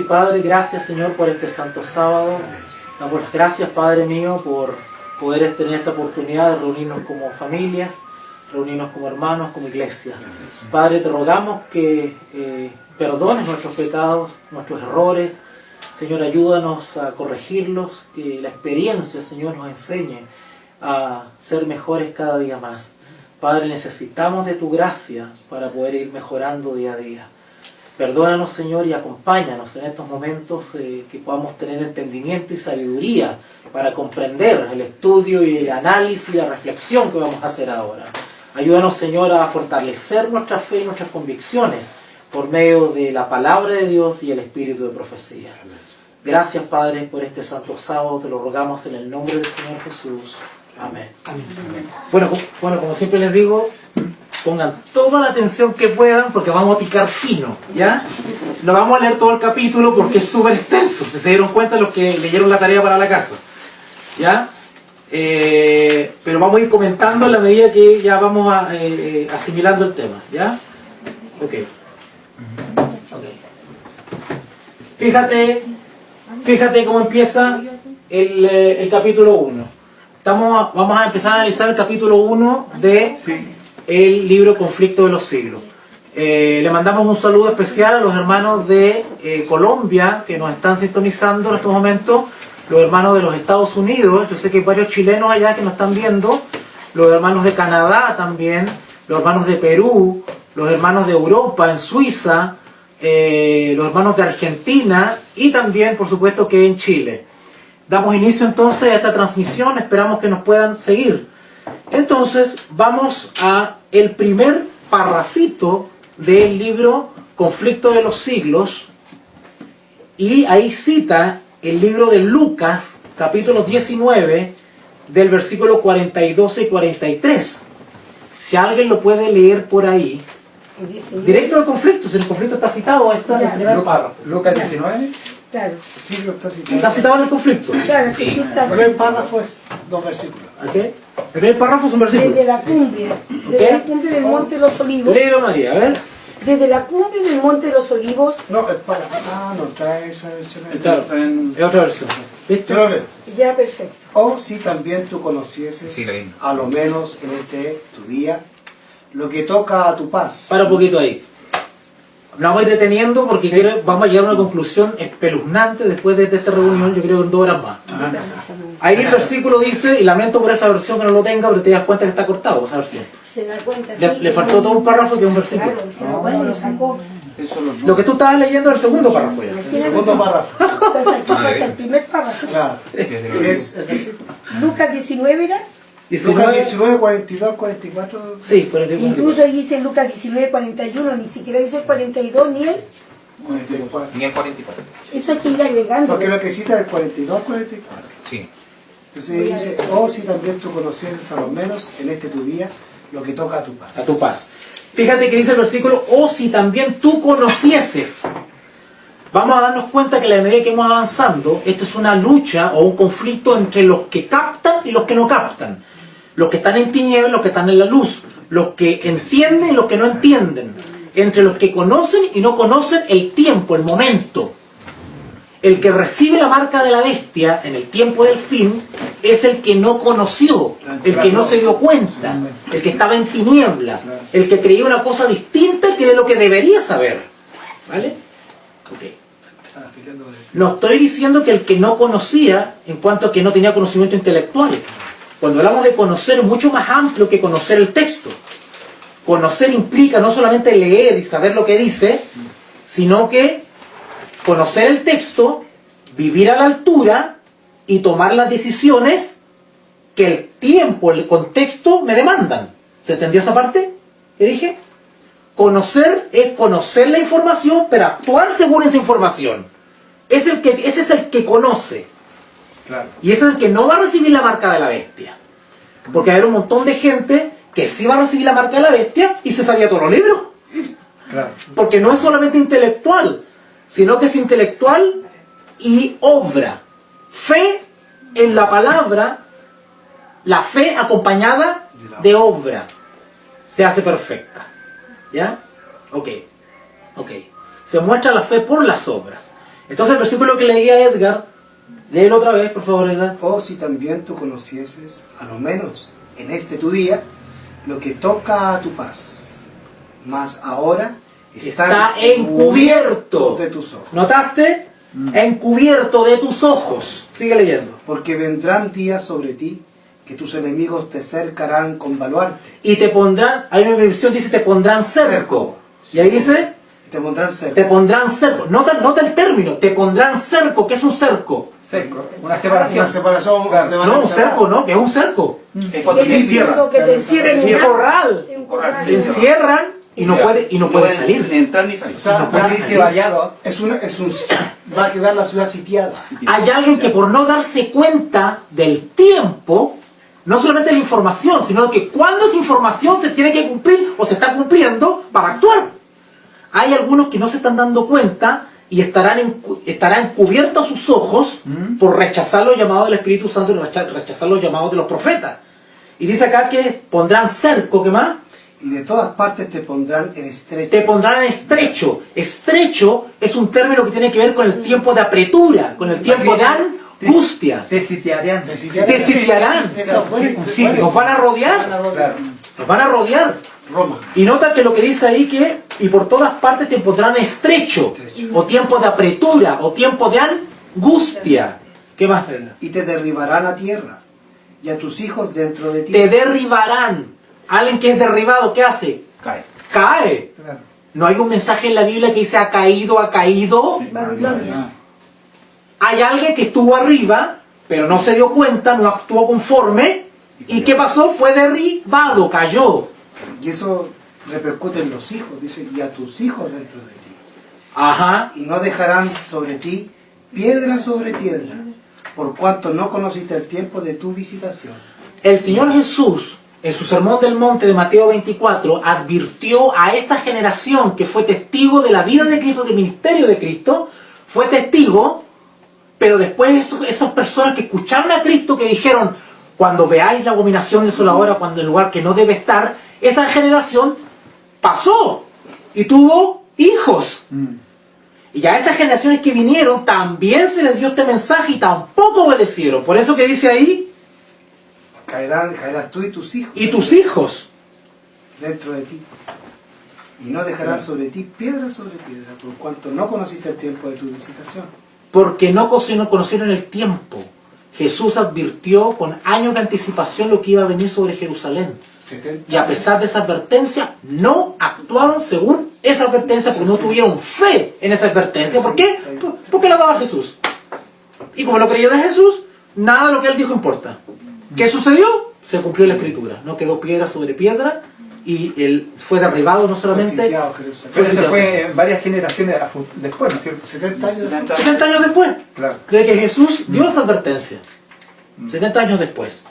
y Padre, gracias Señor por este santo sábado. Damos las gracias, Padre mío, por poder tener esta oportunidad de reunirnos como familias, reunirnos como hermanos, como iglesia. Padre, te rogamos que perdones nuestros pecados, nuestros errores. Señor, ayúdanos a corregirlos, que la experiencia, Señor, nos enseñe a ser mejores cada día más. Padre, necesitamos de tu gracia para poder ir mejorando día a día. Perdónanos, Señor, y acompáñanos en estos momentos, que podamos tener entendimiento y sabiduría para comprender el estudio y el análisis y la reflexión que vamos a hacer ahora. Ayúdanos, Señor, a fortalecer nuestra fe y nuestras convicciones por medio de la palabra de Dios y el espíritu de profecía. Gracias, Padre, por este santo sábado. Te lo rogamos en el nombre del Señor Jesús. Amén. Bueno, como siempre les digo, pongan toda la atención que puedan porque vamos a picar fino, ¿ya? No vamos a leer todo el capítulo porque es súper extenso, si se dieron cuenta los que leyeron la tarea para la casa, ¿ya? Pero vamos a ir comentando a la medida que ya vamos asimilando el tema, ¿ya? Ok. Fíjate cómo empieza el capítulo 1. Vamos a empezar a analizar el capítulo 1 de el libro Conflicto de los Siglos. Le mandamos un saludo especial a los hermanos de Colombia que nos están sintonizando en estos momentos, los hermanos de los Estados Unidos. Yo sé que hay varios chilenos allá que nos están viendo, los hermanos de Canadá también, los hermanos de Perú, los hermanos de Europa, en Suiza, los hermanos de Argentina y también, por supuesto, que en Chile. Damos inicio entonces a esta transmisión, esperamos que nos puedan seguir. Entonces, vamos a el primer parrafito del libro Conflicto de los Siglos, y ahí cita el libro de Lucas, capítulo 19, del versículo 42 y 43. Si alguien lo puede leer por ahí, directo al conflicto, si el conflicto está citado, esto es el primer párrafo. Lucas 19. Claro. Sí, lo está citado. Está citado en el conflicto. Claro, Sí. tú estás El primer párrafo es 2 versículos. ¿Okay? El primer párrafo es un versículo. desde la cumbre del Monte de los Olivos. Léelo, María, a ver. Desde la cumbre del Monte de los Olivos. No, es para. No trae esa versión. Claro, Está en... es otra versión. ¿Viste? Yo lo leo. Ya, perfecto. O si también tú conocieses, a lo menos en tu día, lo que toca a tu paz. Para un poquito ahí. Nos vamos a ir deteniendo porque vamos a llegar a una conclusión espeluznante después de esta reunión, yo creo en 2 horas más. Ahí el versículo dice, y lamento por esa versión que no lo tenga, pero te das cuenta que está cortado esa versión. Se da cuenta, Le faltó todo un párrafo que es un versículo. Claro, se bueno, lo sacó. Lo que tú estabas leyendo es el segundo párrafo ya. El segundo párrafo. Entonces aquí falta el primer párrafo. Claro. Es el versículo. Lucas 19 era. Lucas 19, 42, 44. Sí, 42. Incluso ahí dice Lucas 19, 41, ni siquiera dice el 42 ni el. 44. Ni el 44. Eso hay que ir agregando. Porque lo que cita es el 42, 44. Sí. Entonces dice, o si también tú conocieses a lo menos en tu día lo que toca a tu paz. A tu paz. Fíjate que dice el versículo, o si también tú conocieses. Vamos a darnos cuenta que a la medida que vamos avanzando, esto es una lucha o un conflicto entre los que captan y los que no captan. Los que están en tinieblas, los que están en la luz. Los que entienden y los que no entienden. Entre los que conocen y no conocen el tiempo, el momento. El que recibe la marca de la bestia en el tiempo del fin es el que no conoció, el que no se dio cuenta, el que estaba en tinieblas, el que creía una cosa distinta que de lo que debería saber. ¿Vale? Ok. No estoy diciendo que el que no conocía, en cuanto a que no tenía conocimiento intelectual. Cuando hablamos de conocer, es mucho más amplio que conocer el texto. Conocer implica no solamente leer y saber lo que dice, sino que conocer el texto, vivir a la altura y tomar las decisiones que el tiempo, el contexto me demandan. ¿Se entendió esa parte que dije? Conocer es conocer la información, pero actuar según esa información. Ese es el que conoce. Claro. Y ese es el que no va a recibir la marca de la bestia. Porque hay un montón de gente que sí va a recibir la marca de la bestia y se sabía todos los libros. Claro. Porque no es solamente intelectual, sino que es intelectual y obra. Fe en la palabra, la fe acompañada de obra, se hace perfecta. ¿Ya? Ok. Se muestra la fe por las obras. Entonces el versículo que leía Edgar, léelo otra vez, por favor, Edgar. Oh, si también tú conocieses, a lo menos en este tu día, lo que toca a tu paz, mas ahora Está encubierto de tus ojos. ¿Notaste? Encubierto de tus ojos. Sigue leyendo. Porque vendrán días sobre ti que tus enemigos te cercarán con baluarte. Y te pondrán, hay una versión dice te pondrán cerco. Y ahí dice, Te pondrán cerco. te pondrán cerco. Nota el término, te pondrán cerco. ¿Qué es un cerco? Cerco, una separación. Una separación. Claro. Te van a No, un encerrar. cerco, ¿no? ¿Qué es un cerco? Es cuando te encierras. Que te encierren Es en un corral. un corral. Te encierran y no puede salir. Ni entrar ni salir. O sea, No puede la- salir. vallado. va a quedar la ciudad sitiada. Hay alguien que por no darse cuenta del tiempo, no solamente de la información, sino que cuando esa información se tiene que cumplir o se está cumpliendo para actuar. Hay algunos que no se están dando cuenta y estarán cubiertos sus ojos por rechazar los llamados del Espíritu Santo y rechazar los llamados de los profetas. Y dice acá que pondrán cerco, ¿qué más? Y de todas partes te pondrán en estrecho. Te pondrán en estrecho. Estrecho es un término que tiene que ver con el tiempo de apretura, con el tiempo de angustia. Te sitiarían. Te sitiarán. Te sitiarán. Esa fue- Sí, Nos van a rodear. Claro. Nos van a rodear. Roma. Y nota que lo que dice ahí que, y por todas partes te pondrán estrecho, o tiempo de apretura, o tiempo de angustia. ¿Qué más? Y te derribarán a tierra, y a tus hijos dentro de ti. Te derribarán. Alguien que es derribado, ¿qué hace? Cae. Cae. Claro. No hay un mensaje en la Biblia que dice ha caído, ha caído. Babilonia. Hay alguien que estuvo arriba, pero no se dio cuenta, no actuó conforme. ¿Y qué pasó? Fue derribado, cayó. Y eso repercute en los hijos. Dice, y a tus hijos dentro de ti. Ajá. Y no dejarán sobre ti piedra sobre piedra, por cuanto no conociste el tiempo de tu visitación. El Señor Jesús, en su sermón del monte de Mateo 24, advirtió a esa generación que fue testigo de la vida de Cristo, del ministerio de Cristo, fue testigo, pero después esas personas que escucharon a Cristo, que dijeron, cuando veáis la abominación desoladora, cuando el lugar que no debe estar, esa generación pasó y tuvo hijos. Y a esas generaciones que vinieron también se les dio este mensaje y tampoco obedecieron. Por eso que dice ahí, Caerás tú y tus hijos. y tus hijos. dentro de ti. Y no dejarán sobre ti piedra sobre piedra, por cuanto no conociste el tiempo de tu visitación. Porque no conocieron el tiempo. Jesús advirtió con años de anticipación lo que iba a venir sobre Jerusalén. 70 Y a pesar de esa advertencia, no actuaron según esa advertencia, porque no tuvieron fe en esa advertencia. ¿Por qué? Porque la daba Jesús. Y como lo creyeron en Jesús, nada de lo que él dijo importa. ¿Qué sucedió? Se cumplió la escritura. No quedó piedra sobre piedra y él fue derribado no fue solamente sitiado Jerusalén. Pero eso fue varias generaciones después, ¿no es cierto? 70 años. 70 años después. Claro. De que Jesús dio esa advertencia. 70 años después.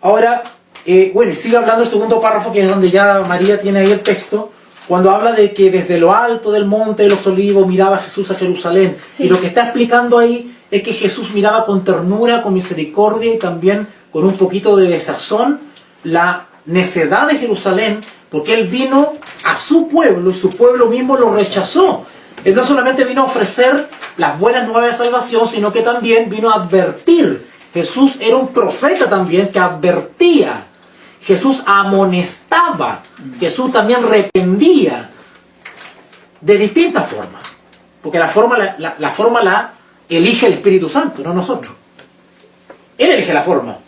Ahora, bueno, y sigue hablando el segundo párrafo, que es donde ya María tiene ahí el texto, cuando habla de que desde lo alto del monte de los olivos miraba Jesús a Jerusalén. Sí. Y lo que está explicando ahí es que Jesús miraba con ternura, con misericordia y también con un poquito de desazón la necedad de Jerusalén, porque Él vino a su pueblo y su pueblo mismo lo rechazó. Él no solamente vino a ofrecer las buenas nuevas de salvación, sino que también vino a advertir. Jesús era un profeta también que advertía. Jesús amonestaba. Jesús también reprendía. De distintas formas. Porque la forma la elige el Espíritu Santo, no nosotros. Él elige la forma.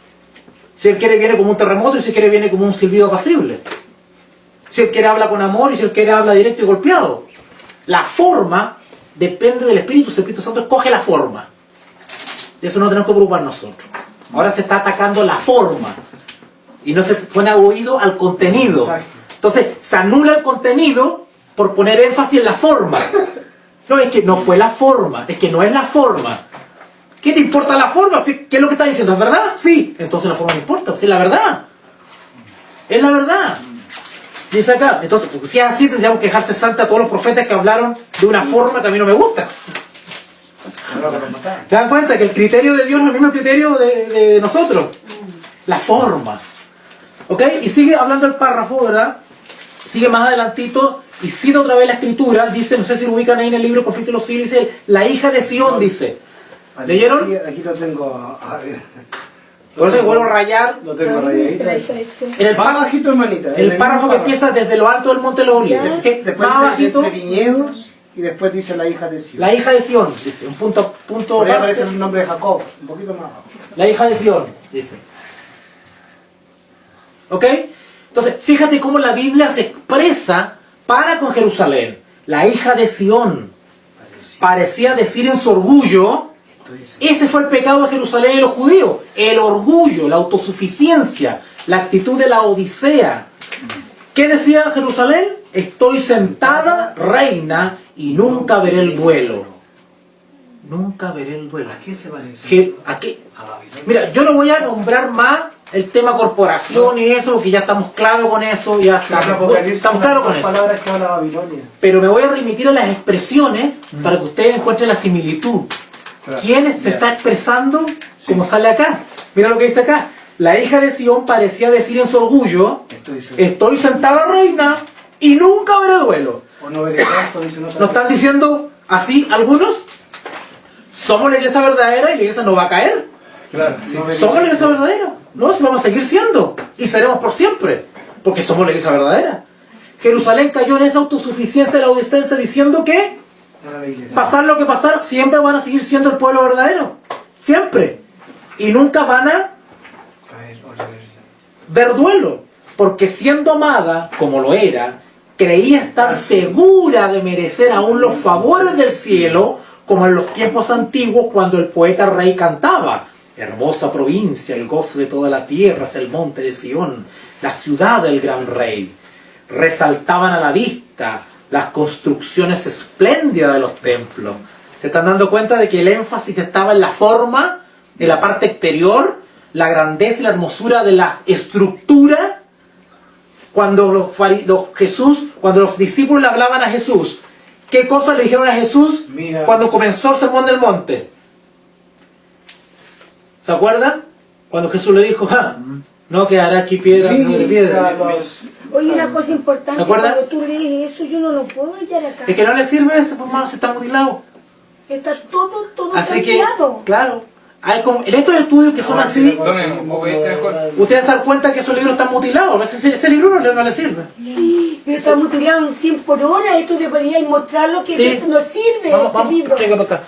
Si Él quiere viene como un terremoto y si quiere viene como un silbido apacible. Si Él quiere habla con amor y si Él quiere habla directo y golpeado. La forma depende del Espíritu. Si el Espíritu Santo escoge la forma. De eso no tenemos que preocupar nosotros. Ahora se está atacando la forma. Y no se pone oído al contenido. Exacto. Entonces se anula el contenido por poner énfasis en la forma. No, es que no fue la forma. Es que no es la forma. ¿Qué te importa la forma? ¿Qué es lo que está diciendo? ¿Es verdad? Sí. Entonces la forma no importa. Sí, es la verdad. Es la verdad. Dice acá. Entonces, porque si es así, tendríamos que dejarse santa a todos los profetas que hablaron de una forma que a mí no me gusta. ¿Te dan cuenta que el criterio de Dios no es el mismo criterio de nosotros? La forma. ¿Ok? Y sigue hablando el párrafo, ¿verdad? Sigue más adelantito y cita otra vez la escritura, dice, no sé si lo ubican ahí en el libro Conflicto de los Siglos, dice, la hija de Sión, dice. ¿Leyeron? Sí, aquí lo tengo. A ver. Por eso vuelvo a rayar. Lo tengo rayadito. En el, Más bajito, hermanita. en el el párrafo mismo que empieza desde lo alto del Monte de los Olivos. Ya. ¿Qué? Después Más dice bajito, entre viñedos y después dice la hija de Sion. la hija de Sión, dice. Un punto Por ahí aparte. aparece el nombre de Jacob, un poquito más abajo. La hija de Sión, dice. ¿Ok? Entonces, fíjate cómo la Biblia se expresa para con Jerusalén. La hija de Sión. Parecía decir en su orgullo, ese fue el pecado de Jerusalén y los judíos. El orgullo, la autosuficiencia, la actitud de la odisea. ¿Qué decía Jerusalén? Estoy sentada, reina, y nunca veré el duelo. Nunca veré el duelo. ¿A qué se parece? ¿A qué? A Babilonia. Mira, yo no voy a nombrar más el tema corporación y eso, porque ya estamos claros con eso, ya estamos claros con eso. palabras que habla Babilonia. Pero me voy a remitir a las expresiones para que ustedes encuentren la similitud. Claro. ¿Quién se está expresando como sale acá? Mira lo que dice acá. La hija de Sión parecía decir en su orgullo, estoy sentada reina y nunca veré duelo. O no veré esto, dicen otra ¿Nos están cosa. diciendo así algunos? Somos la iglesia verdadera y la iglesia no va a caer. Claro, sí. No veré Somos la iglesia esto. verdadera. No, si vamos a seguir siendo. Y seremos por siempre. Porque somos la iglesia verdadera. Jerusalén cayó en esa autosuficiencia de la odisea diciendo que, Era la iglesia. pasar lo que pasar, siempre van a seguir siendo el pueblo verdadero. Siempre. Y nunca van a Caer, o llover. ver duelo. Porque siendo amada, como lo era, creía estar segura de merecer aún los favores del cielo, como en los tiempos antiguos cuando el poeta rey cantaba. Hermosa provincia, el gozo de toda la tierra es el monte de Sión, la ciudad del gran rey. Resaltaban a la vista las construcciones espléndidas de los templos. ¿Se están dando cuenta de que el énfasis estaba en la forma, en la parte exterior, la grandeza y la hermosura de la estructura? Cuando cuando los discípulos le hablaban a Jesús, ¿qué cosas le dijeron a Jesús Mira. cuando comenzó el sermón del monte? ¿Se acuerdan? Cuando Jesús le dijo, no quedará aquí piedra sobre piedra. Oye, una cosa importante, ¿Me acuerdas? cuando tú lees eso, yo no lo puedo hallar acá. Es que no le sirve eso, pues hermano, se está mutilado. Está todo Así que, cambiado. claro, hay en estos estudios que son así, Tome un poco este mejor. ustedes se dan cuenta que esos libros están mutilados. Ese libro no le sirve. Pero está mutilado en 100 por hora, esto deberíais mostrarlo que Sí. esto no sirve, Vamos, este libro. tráigalo acá.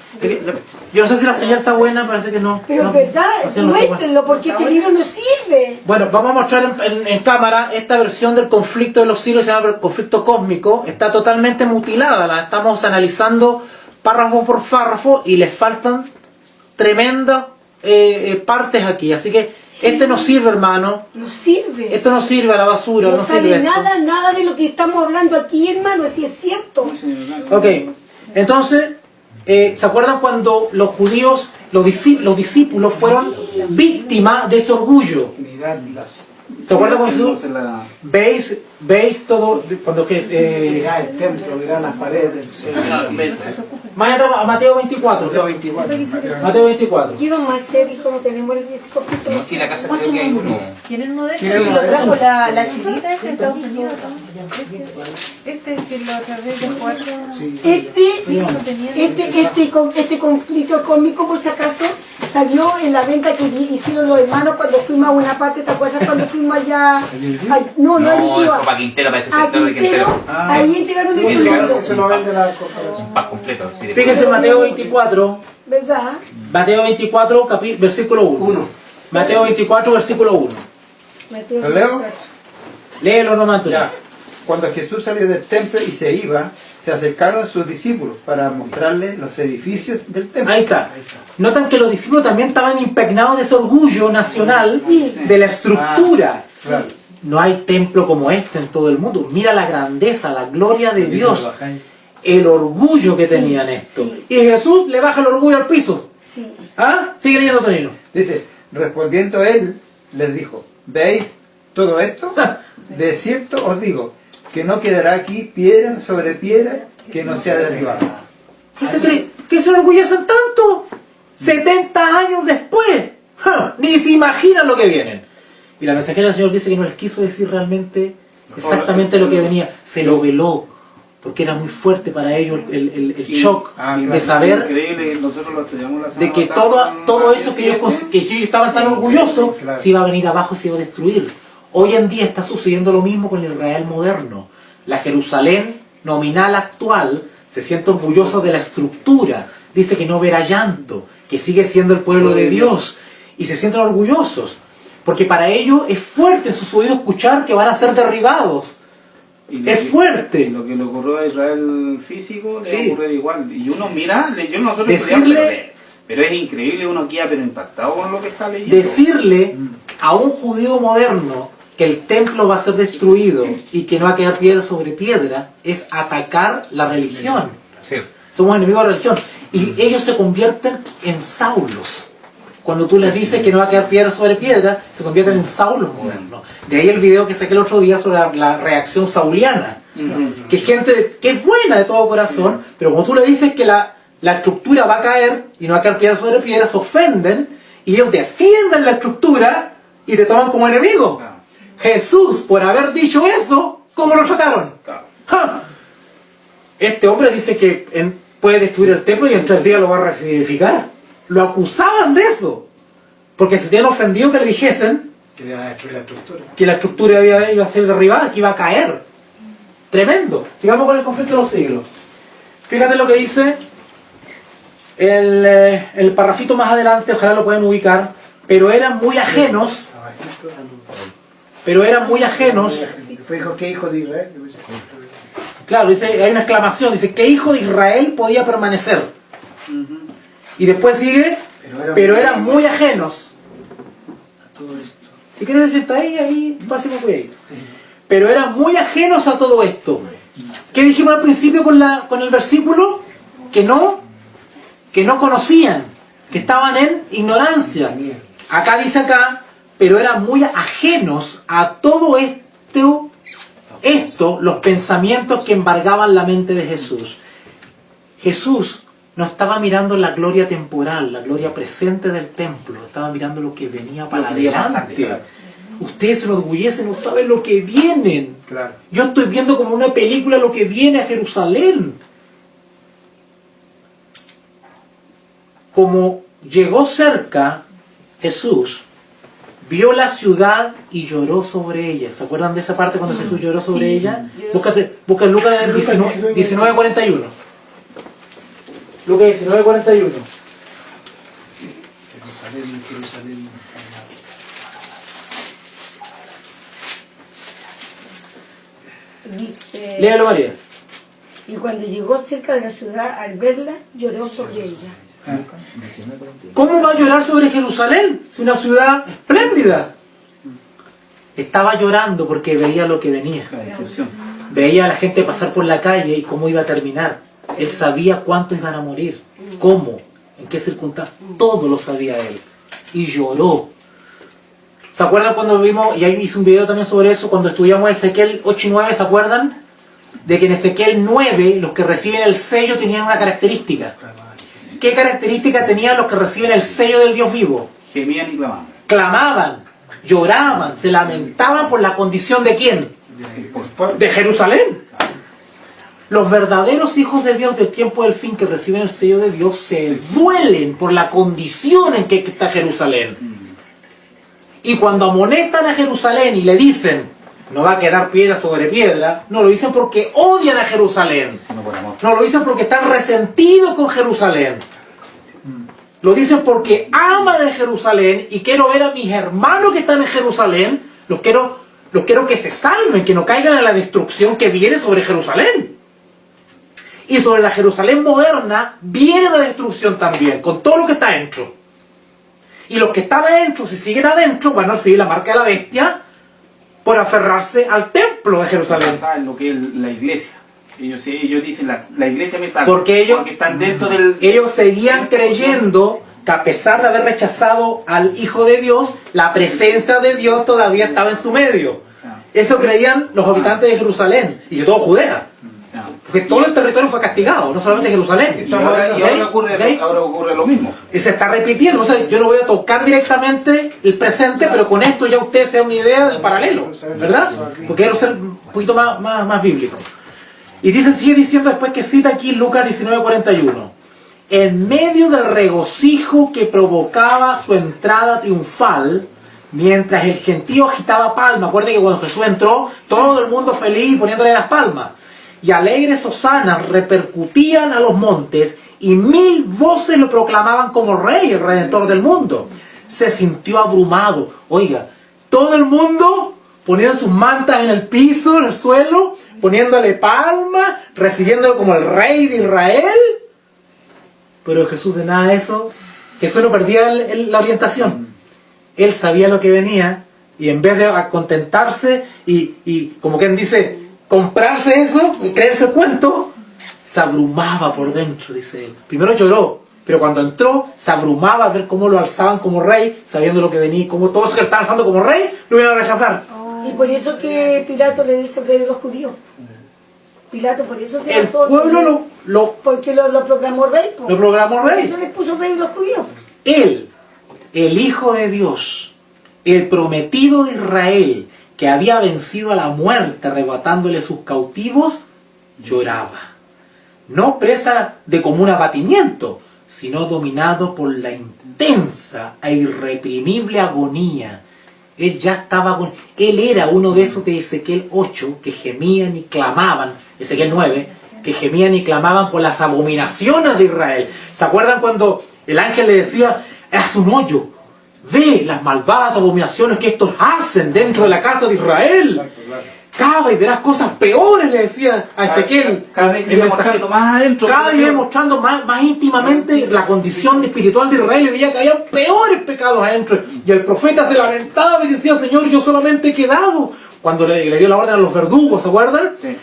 Yo no sé si la señal está buena, parece que no. Pero no, es verdad, la señal no está buena. muéstrenlo, porque ese libro no sirve. Bueno, vamos a mostrar en cámara esta versión del conflicto de los siglos, se llama el conflicto cósmico. Está totalmente mutilada, la estamos analizando párrafo por párrafo y les faltan tremendas partes aquí. Así que este no sirve, hermano. No sirve. Esto no sirve a la basura, no no sirve sale esto. nada de lo que estamos hablando aquí, hermano, si es cierto. Ok, entonces, ¿se acuerdan cuando los judíos, los discípulos fueron víctimas de ese orgullo? Mirad las. ¿Se acuerdan cuando Jesús? ¿Veis todo? Cuando que Mirad el templo, mirad las paredes. Mañana a Mateo 24. Mateo 24. Mateo 24. ¿Qué vamos a hacer, hijo? No tenemos el escopito. No, si en la casa creo que hay uno. ¿Tienen uno de estos? ¿Tienen Que uno lo de trajo esos? la chilita en Estados Unidos. Este que lo traje de fuera. Sí. Este conflicto cómico, por si acaso, salió en la venta que hicieron los hermanos cuando fuimos a una parte. ¿Te acuerdas cuando fuimos allá? No, No, a es Quintero. para Quintero, para ese A sector de Quintero, Quintero. ahí entregaron el Sí, libro, Eso lo vende la corporación. Para completo. Sí, Fíjense Mateo 24, ¿verdad? Mateo 24, versículo 1. 1. Mateo 24, versículo 1. ¿Lo leo? Léelo nomás, Antonio. Ya. Cuando Jesús salió del templo y se iba, se acercaron sus discípulos para mostrarle los edificios del templo. Ahí está. Notan que los discípulos también estaban impregnados de ese orgullo nacional, de la estructura. Claro. No hay templo como este en todo el mundo. Mira la grandeza, la gloria de Dios, el orgullo que tenían esto. sí. Y Jesús le baja el orgullo al piso. Sí. ¿Ah? Sigue leyendo, Tonino. Dice, respondiendo él, les dijo, ¿veis todo esto? De cierto os digo, que no quedará aquí piedra sobre piedra que no sea derribada. ¿Qué se enorgullecen tanto? 70 años después. Ni se imaginan lo que vienen. Y la mensajera del Señor dice que no les quiso decir realmente exactamente lo que venía. Se lo veló. porque era muy fuerte para ellos el shock claro. de saber Increíble, nosotros lo estudiamos la semana de que pasada todo con eso que ellos, Mario que ellos estaban tan orgullosos Claro. se iba a venir abajo, se iba a destruir. Hoy en día está sucediendo lo mismo con el Israel moderno. La Jerusalén nominal actual se siente orgullosa de la estructura, dice que no verá llanto, que sigue siendo el pueblo de Dios, y se sienten orgullosos, porque para ellos es fuerte en sus oídos escuchar que van a ser derribados. Y lo Es que- fuerte. y lo que le ocurrió a Israel físico le Sí. va a ocurrir igual. Y uno mira, nosotros Decirle- estudiamos, pero es increíble, uno queda pero impactado con lo que está leyendo. Decirle a un judío moderno que el templo va a ser destruido y que no va a quedar piedra sobre piedra es atacar la religión. Sí. Somos enemigos de la religión. Y ellos se convierten en Saulos. Cuando tú les dices que no va a quedar piedra sobre piedra, se convierten en Saulos modernos. De ahí el video que saqué el otro día sobre la reacción sauliana. Ujú. Que gente que es buena de todo corazón, pero como tú le dices que la estructura va a caer y no va a quedar piedra sobre piedra, se ofenden y ellos defienden la estructura y te toman como enemigo. Claro. Jesús, por haber dicho eso, ¿cómo lo trataron? Claro. ¡Ja! Este hombre dice que puede destruir el templo y en 3 días lo va a reedificar. Lo acusaban de eso, porque se habían ofendido que le dijesen Que le van a destruir la estructura. que la estructura iba a ser derribada, que iba a caer. Tremendo. Sigamos con el conflicto de los siglos. Fíjate lo que dice el parrafito más adelante, ojalá lo puedan ubicar, pero eran muy ajenos, Después dijo, ¿qué hijo de Israel? Después dice, claro, dice, hay una exclamación, dice, ¿qué hijo de Israel podía permanecer? Y después sigue, pero eran muy ajenos. a todo esto. Si quieres decirte ahí, básico cuidadito. Pero eran muy ajenos a todo esto. ¿Qué dijimos al principio con el versículo? Que no conocían, que estaban en ignorancia. Acá dice pero eran muy ajenos a todo esto, los pensamientos que embargaban la mente de Jesús. Jesús no estaba mirando la gloria temporal, la gloria presente del templo, estaba mirando lo que venía para que iba a pasar, adelante. claro. Ustedes se enorgullecen, no saben lo que vienen. Claro. Yo estoy viendo como una película lo que viene a Jerusalén. Como llegó cerca Jesús, vio la ciudad y lloró sobre ella. ¿Se acuerdan de esa parte cuando Jesús lloró sobre ella? Busca Lucas 19:41. Lucas 19:41. Jerusalén, Jerusalén. Dice, Léalo, María. y cuando llegó cerca de la ciudad, al verla, lloró sobre ella. ¿Cómo va a llorar sobre Jerusalén? Es una ciudad espléndida. Estaba llorando porque veía lo que venía. La destrucción. Veía a la gente pasar por la calle y cómo iba a terminar. Él sabía cuántos iban a morir, cómo, en qué circunstancias. Todo lo sabía él. Y lloró. ¿Se acuerdan cuando vimos, y ahí hice un video también sobre eso, cuando estudiamos Ezequiel 8 y 9, ¿se acuerdan? De que en Ezequiel 9 los que reciben el sello tenían una característica. ¿Qué característica tenían los que reciben el sello del Dios vivo? Gemían y clamaban. Clamaban, lloraban, se lamentaban por la condición de ¿quién? De Jerusalén. Los verdaderos hijos de Dios del tiempo del fin que reciben el sello de Dios se duelen por la condición en que está Jerusalén. Y cuando amonestan a Jerusalén y le dicen, no va a quedar piedra sobre piedra, no lo dicen porque odian a Jerusalén. Sino por amor. No lo dicen porque están resentidos con Jerusalén. Lo dicen porque aman a Jerusalén y quiero ver a mis hermanos que están en Jerusalén, los quiero que se salven, que no caigan en la destrucción que viene sobre Jerusalén. Y sobre la Jerusalén moderna viene la destrucción también, con todo lo que está dentro. Y los que están adentro, si siguen adentro, van a recibir la marca de la bestia por aferrarse al templo de Jerusalén. ¿Saben lo que es la iglesia? Ellos dicen, la iglesia me salva. Porque ellos están dentro del... Ellos seguían creyendo que a pesar de haber rechazado al Hijo de Dios, la presencia de Dios todavía estaba en su medio. Eso creían los habitantes de Jerusalén y de toda Judea. Porque todo el territorio fue castigado, no solamente Jerusalén. Y ahora ¿Ok? ocurre lo mismo. Y se está repitiendo. O sea, yo no voy a tocar directamente el presente, pero con esto ya ustedes se dan una idea del paralelo, ¿verdad? Porque quiero ser un poquito más bíblico. Y dice, sigue diciendo después que cita aquí Lucas 19:41. En medio del regocijo que provocaba su entrada triunfal, mientras el gentío agitaba palmas, acuérdense que cuando Jesús entró, todo el mundo feliz poniéndole las palmas, y alegres hosanas repercutían a los montes, y 1000 voces lo proclamaban como rey, el redentor del mundo. Se sintió abrumado. Oiga, todo el mundo poniendo sus mantas en el piso, en el suelo, poniéndole palmas, recibiéndolo como el rey de Israel. Pero Jesús de nada de eso, Jesús no perdía la orientación. Él sabía lo que venía, y en vez de contentarse y como quien dice, comprarse eso, y creerse el cuento, se abrumaba por dentro, dice él. Primero lloró, pero cuando entró, se abrumaba a ver cómo lo alzaban como rey, sabiendo lo que venía, y cómo todos que lo estaban alzando como rey, lo iban a rechazar. Y por eso que Pilato le dice el rey de los judíos. Pilato por eso se El alzó, pueblo porque lo proclamó rey. Po. lo proclamó Por rey. eso le puso rey de los judíos. Él, el Hijo de Dios, el prometido de Israel, que había vencido a la muerte arrebatándole sus cautivos, lloraba. No presa de común abatimiento, sino dominado por la intensa e irreprimible agonía. Él ya estaba él era uno de esos de Ezequiel 8 que gemían y clamaban, Ezequiel 9, que gemían y clamaban por las abominaciones de Israel. ¿Se acuerdan cuando el ángel le decía, haz un hoyo, ve las malvadas abominaciones que estos hacen dentro de la casa de Israel? Cava y verás cosas peores, le decía a Ezequiel. Cada vez el iba mensajero. mostrando más adentro. Cada vez iba mostrando más íntimamente la condición espiritual de Israel, y veía que había peores pecados adentro. Y el profeta se lamentaba y decía, Señor, yo solamente he quedado. Cuando le dio la orden a los verdugos, ¿se acuerdan? Sí.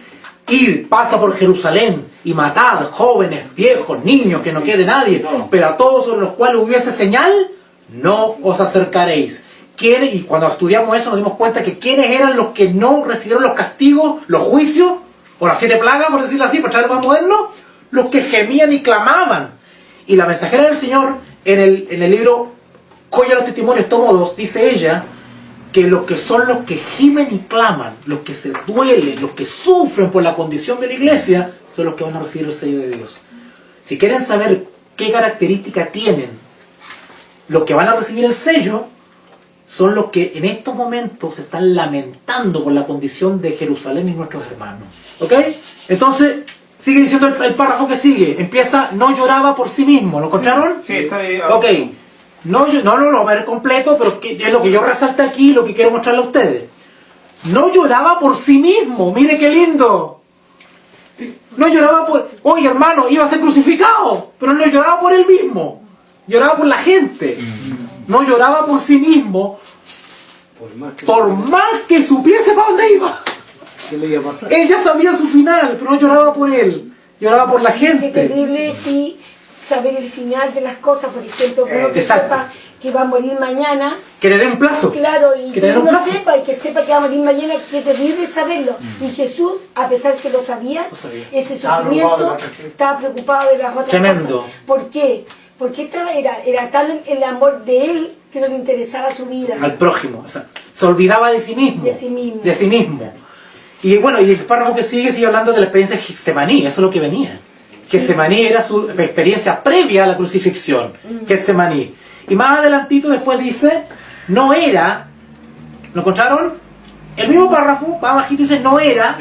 Ir, pasa por Jerusalén y matad jóvenes, viejos, niños, que no quede nadie. No. Pero a todos sobre los cuales hubiese señal, no os acercaréis. Y cuando estudiamos eso nos dimos cuenta que quiénes eran los que no recibieron los castigos, los juicios, o las 7 plagas, por decirlo así, para traerlo más moderno, los que gemían y clamaban. Y la mensajera del Señor, en el libro Joya de los Testimonios, tomo 2, dice ella, que los que son los que gimen y claman, los que se duelen, los que sufren por la condición de la iglesia, son los que van a recibir el sello de Dios. Si quieren saber qué características tienen los que van a recibir el sello, son los que en estos momentos se están lamentando por la condición de Jerusalén y nuestros hermanos. ¿Ok? Entonces, sigue diciendo el párrafo que sigue. Empieza, no lloraba por sí mismo. ¿Lo encontraron? Sí, está ahí. Ok. No lo voy a ver completo, pero es lo que yo resalto aquí y lo que quiero mostrarle a ustedes. No lloraba por sí mismo. Mire qué lindo. No lloraba por... Oye, hermano, iba a ser crucificado, pero no lloraba por él mismo. Lloraba por la gente. No lloraba por sí mismo, por más que supiese para dónde iba. ¿Qué le iba a pasar? Él ya sabía su final, pero no lloraba por él. Lloraba por la Qué gente. terrible sí saber el final de las cosas, por ejemplo, uno que exacto. sepa que va a morir mañana. Que le den plazo. Claro, y Que que le den un uno plazo. sepa y que sepa que va a morir mañana, qué terrible saberlo. Y Jesús, a pesar que lo sabía, Lo sabía. ese Estaba preocupado de sufrimiento, la otra gente. estaba preocupado de las otras Tremendo. cosas. ¿Por qué? Porque era tal el amor de él que no le interesaba su vida. Al prójimo. Exacto. Se olvidaba de sí mismo. De sí mismo. De sí mismo. Y bueno, y el párrafo que sigue hablando de la experiencia de Getsemaní. Eso es lo que venía. Getsemaní era su experiencia previa a la crucifixión. Getsemaní. Y más adelantito después dice, no era, ¿lo encontraron? El mismo párrafo, más bajito dice, no era,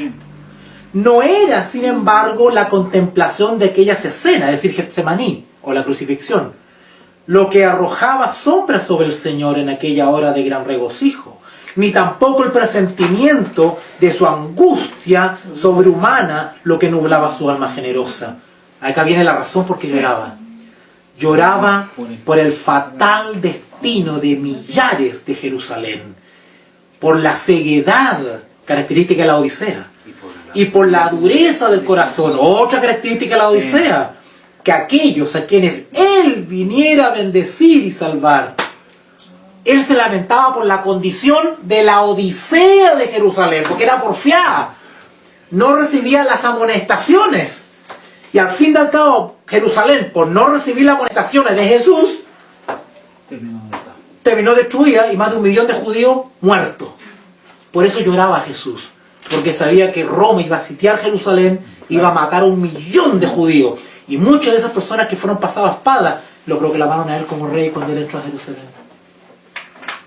sin embargo, la contemplación de aquellas escenas, es decir, Getsemaní, o la crucifixión, lo que arrojaba sombras sobre el Señor en aquella hora de gran regocijo, ni tampoco el presentimiento de su angustia sobrehumana lo que nublaba su alma generosa. Acá viene la razón por qué lloraba. Lloraba por el fatal destino de millares de Jerusalén, por la ceguedad característica de la Odisea, y por la dureza del corazón, otra característica de la Odisea, que aquellos a quienes él viniera a bendecir y salvar. Él se lamentaba por la condición de la Odisea de Jerusalén, porque era porfiada, no recibía las amonestaciones. Y al fin y al cabo, Jerusalén, por no recibir las amonestaciones de Jesús, terminó destruida y más de 1 millón de judíos muertos. Por eso lloraba Jesús, porque sabía que Roma iba a sitiar Jerusalén iba a matar a 1 millón de judíos. Y muchas de esas personas que fueron pasadas a espada lo proclamaron a él como rey cuando él entró a Jerusalén.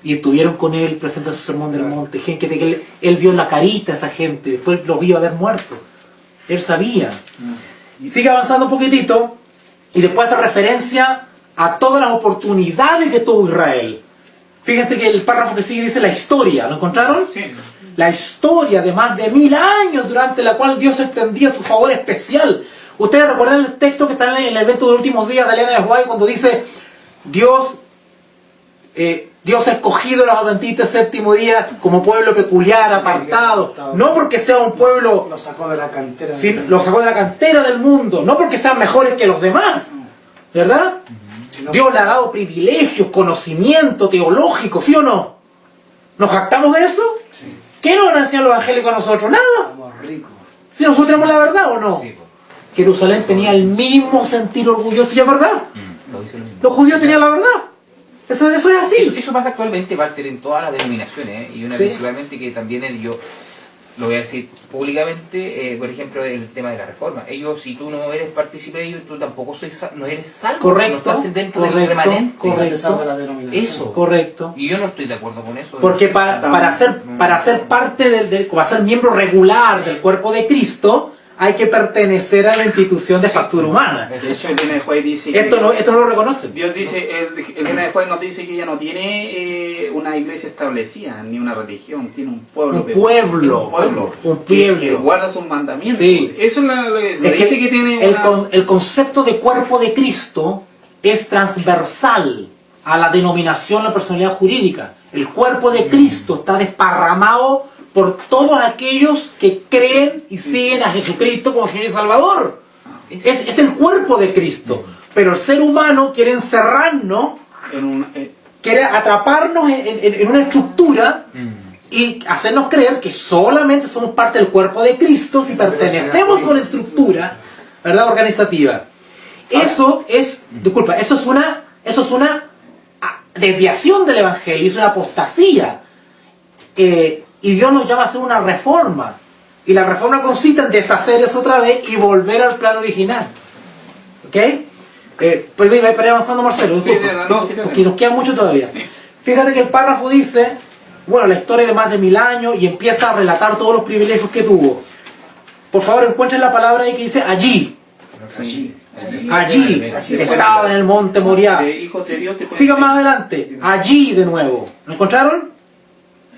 Y estuvieron con él presente en su sermón del monte. Gente que él vio en la carita a esa gente, después lo vio haber muerto. Él sabía. Sigue avanzando un poquitito y después hace referencia a todas las oportunidades que tuvo Israel. Fíjense que el párrafo que sigue dice la historia. ¿Lo encontraron? Sí. La historia de más de 1000 años durante la cual Dios extendía su favor especial. Ustedes recuerdan el texto que está en el evento de los últimos días de Elena de White cuando dice Dios ha escogido a los adventistas el séptimo día como pueblo peculiar, apartado, no porque sea un pueblo, Lo sacó de la cantera. lo sacó de la cantera del mundo, no porque sean mejores que los demás, ¿verdad? Dios le ha dado privilegios, conocimiento teológico, ¿sí o no? ¿Nos jactamos de eso? Sí. ¿Qué nos van a enseñar los evangélicos a nosotros? Nada. Estamos ricos. Si nosotros tenemos la verdad o no. Sí, pues. Jerusalén tenía el mismo sentir orgulloso y es verdad. Lo dice lo mismo. Los judíos tenían la verdad. Eso es así. Eso pasa actualmente, parte en todas las denominaciones, ¿eh? Y una Sí. principalmente que también yo lo voy a decir públicamente, por ejemplo, el tema de la reforma. Ellos, si tú no eres partícipe de ellos, tú tampoco no eres salvo. Correcto, No estás dentro del correcto, remanente. correcto. Se salva la denominación. Eso. Correcto. Y yo no estoy de acuerdo con eso. Porque para ser parte para ser miembro regular del cuerpo de Cristo, hay que pertenecer a la institución de factura humana. De hecho, el Elena de White dice que Esto no lo reconocen. Dios dice, el Elena de White nos dice que ella no tiene una iglesia establecida, ni una religión, tiene un pueblo. Un pueblo. Un pueblo. Que guarda sus mandamientos. Sí. Eso es lo que Es dice que tiene el concepto de cuerpo de Cristo es transversal a la denominación, la personalidad jurídica. El cuerpo de Cristo está desparramado por todos aquellos que creen y siguen a Jesucristo como Señor y Salvador. Es el cuerpo de Cristo. Pero el ser humano quiere encerrarnos, quiere atraparnos en una estructura y hacernos creer que solamente somos parte del cuerpo de Cristo si pertenecemos a una estructura, ¿verdad?, organizativa. Eso es una desviación del Evangelio, es una apostasía. Y Dios nos llama a hacer una reforma. Y la reforma consiste en deshacer eso otra vez y volver al plan original. ¿Ok? Pues mira, para ir avanzando, Marcelo. Sí, porque nos queda mucho todavía. Sí. Fíjate que el párrafo dice, bueno, la historia de más de 1000 años y empieza a relatar todos los privilegios que tuvo. Por favor, encuentren la palabra ahí que dice allí. Allí estaba en el monte Moriah. de hijos de Dios te pueden Sigan más adelante. Allí de nuevo. ¿Lo encontraron?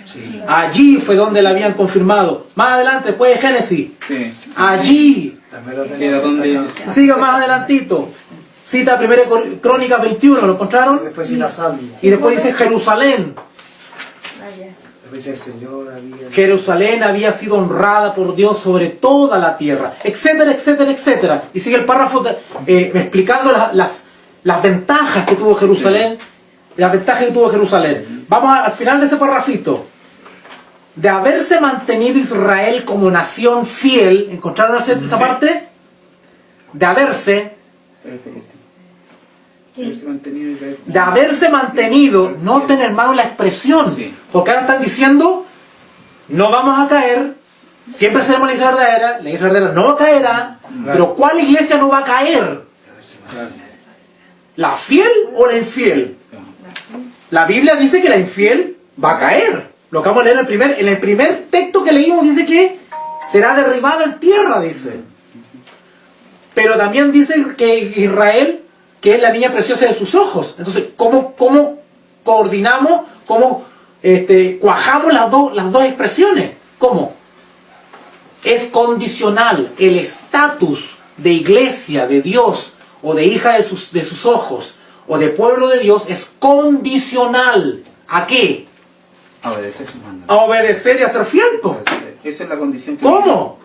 Sí. Allí fue donde la habían confirmado. Más adelante, después de Génesis. Sí. Allí. También lo Era tenemos. donde Siga más adelantito. Cita 1 Crónicas 21, ¿lo encontraron? Después cita Salmo. Y después dice Jerusalén. Después dice el Señor había... Jerusalén había sido honrada por Dios sobre toda la tierra, etcétera, etcétera, etcétera. Y sigue el párrafo explicando las ventajas que tuvo Jerusalén. Las ventajas que tuvo Jerusalén. Vamos al final de ese párrafito. De haberse mantenido Israel como nación fiel, ¿encontraron esa parte? De haberse mantenido, noten hermano la expresión, Sí. porque ahora están diciendo, no vamos a caer, siempre seremos la iglesia verdadera no caerá, pero ¿cuál iglesia no va a caer? ¿La fiel o la infiel? La Biblia dice que la infiel va a caer. Lo que vamos a leer en el primer texto que leímos dice que será derribada en tierra, dice. Pero también dice que Israel, que es la niña preciosa de sus ojos. Entonces, ¿cómo coordinamos, cómo cuajamos las dos expresiones? ¿Cómo? Es condicional. El estatus de iglesia de Dios o de hija de sus ojos o de pueblo de Dios es condicional. ¿A qué? a obedecer sus mandamientos. A obedecer y a ser fiel. Po. Esa es la condición que ¿Cómo?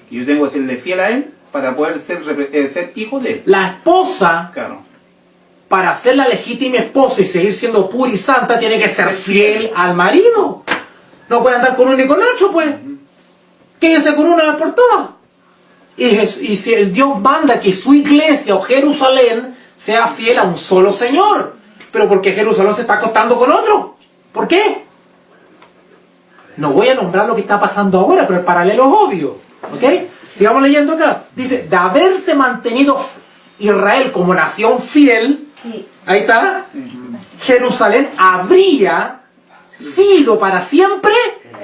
yo tengo que serle fiel a él para poder ser hijo de él. La esposa, Claro. para ser la legítima esposa y seguir siendo pura y santa, tiene que ser fiel al marido. No puede andar con uno ni con otro, pues. Quédese con una vez por todas. Y si el Dios manda que su iglesia o Jerusalén sea fiel a un solo Señor. Pero ¿por qué Jerusalén se está acostando con otro? ¿Por qué? No voy a nombrar lo que está pasando ahora, pero el paralelo es obvio. ¿Ok? Sigamos leyendo acá. Dice, de haberse mantenido Israel como nación fiel, Sí. ahí está, Jerusalén habría sido para siempre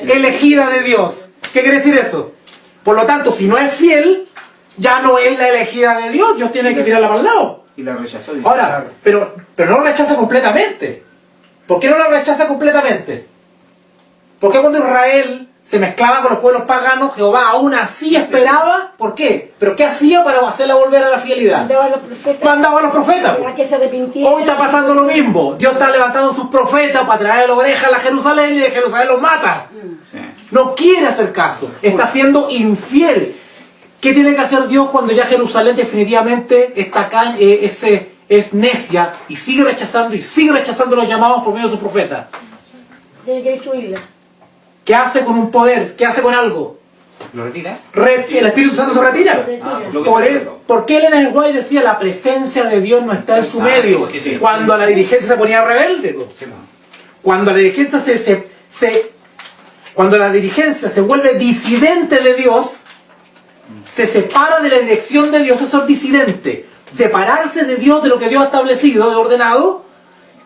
elegida de Dios. ¿Qué quiere decir eso? Por lo tanto, si no es fiel, ya no es la elegida de Dios. Dios tiene que tirarla para el lado. Y la rechazó. Dios. Ahora, pero no la rechaza completamente. ¿Por qué no la rechaza completamente? ¿Por qué cuando Israel se mezclaba con los pueblos paganos, Jehová aún así esperaba? ¿Por qué? ¿Pero qué hacía para hacerla volver a la fidelidad? Mandaba a los profetas. Mandaba a los profetas. A que se arrepintieran. Hoy está pasando lo mismo. Dios está levantando sus profetas para traer la oreja a la Jerusalén y de Jerusalén los mata. Sí. No quiere hacer caso. Está siendo infiel. ¿Qué tiene que hacer Dios cuando ya Jerusalén definitivamente está acá, es necia y sigue rechazando los llamados por medio de sus profetas? Tiene que destruirla. ¿Qué hace con un poder? ¿Qué hace con algo? ¿Lo retira? El Espíritu Santo se retira. Lo ¿Por qué Elena White decía la presencia de Dios no está en su medio? sí, sí. Cuando a la dirigencia se ponía rebelde. Po. Cuando la dirigencia cuando la dirigencia se vuelve disidente de Dios, se separa de la dirección de Dios, eso es disidente. Separarse de Dios, de lo que Dios ha establecido, de ordenado,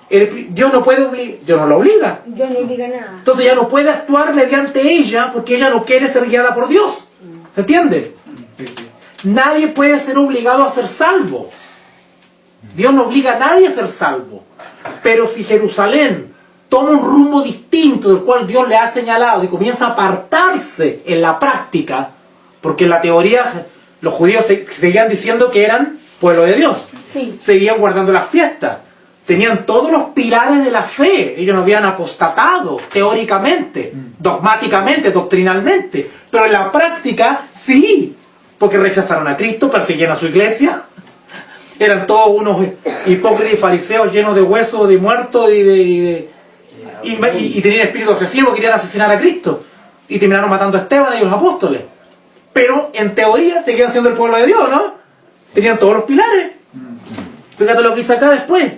Dios no puede Dios no la obliga. Dios no diga nada. Entonces ya no puede actuar mediante ella porque ella no quiere ser guiada por Dios. ¿Se entiende? Nadie puede ser obligado a ser salvo. Dios no obliga a nadie a ser salvo. Pero si Jerusalén toma un rumbo distinto del cual Dios le ha señalado y comienza a apartarse en la práctica, porque en la teoría los judíos seguían diciendo que eran pueblo de Dios, Sí. seguían guardando las fiestas, tenían todos los pilares de la fe, ellos no habían apostatado teóricamente, dogmáticamente, doctrinalmente, pero en la práctica sí, porque rechazaron a Cristo, persiguieron a su iglesia, eran todos unos hipócritas y fariseos llenos de huesos, de muertos y tenían espíritu obsesivo, querían asesinar a Cristo y terminaron matando a Esteban y a los apóstoles. Pero en teoría seguían siendo el pueblo de Dios, ¿no? Tenían todos los pilares. Fíjate lo que hice acá después.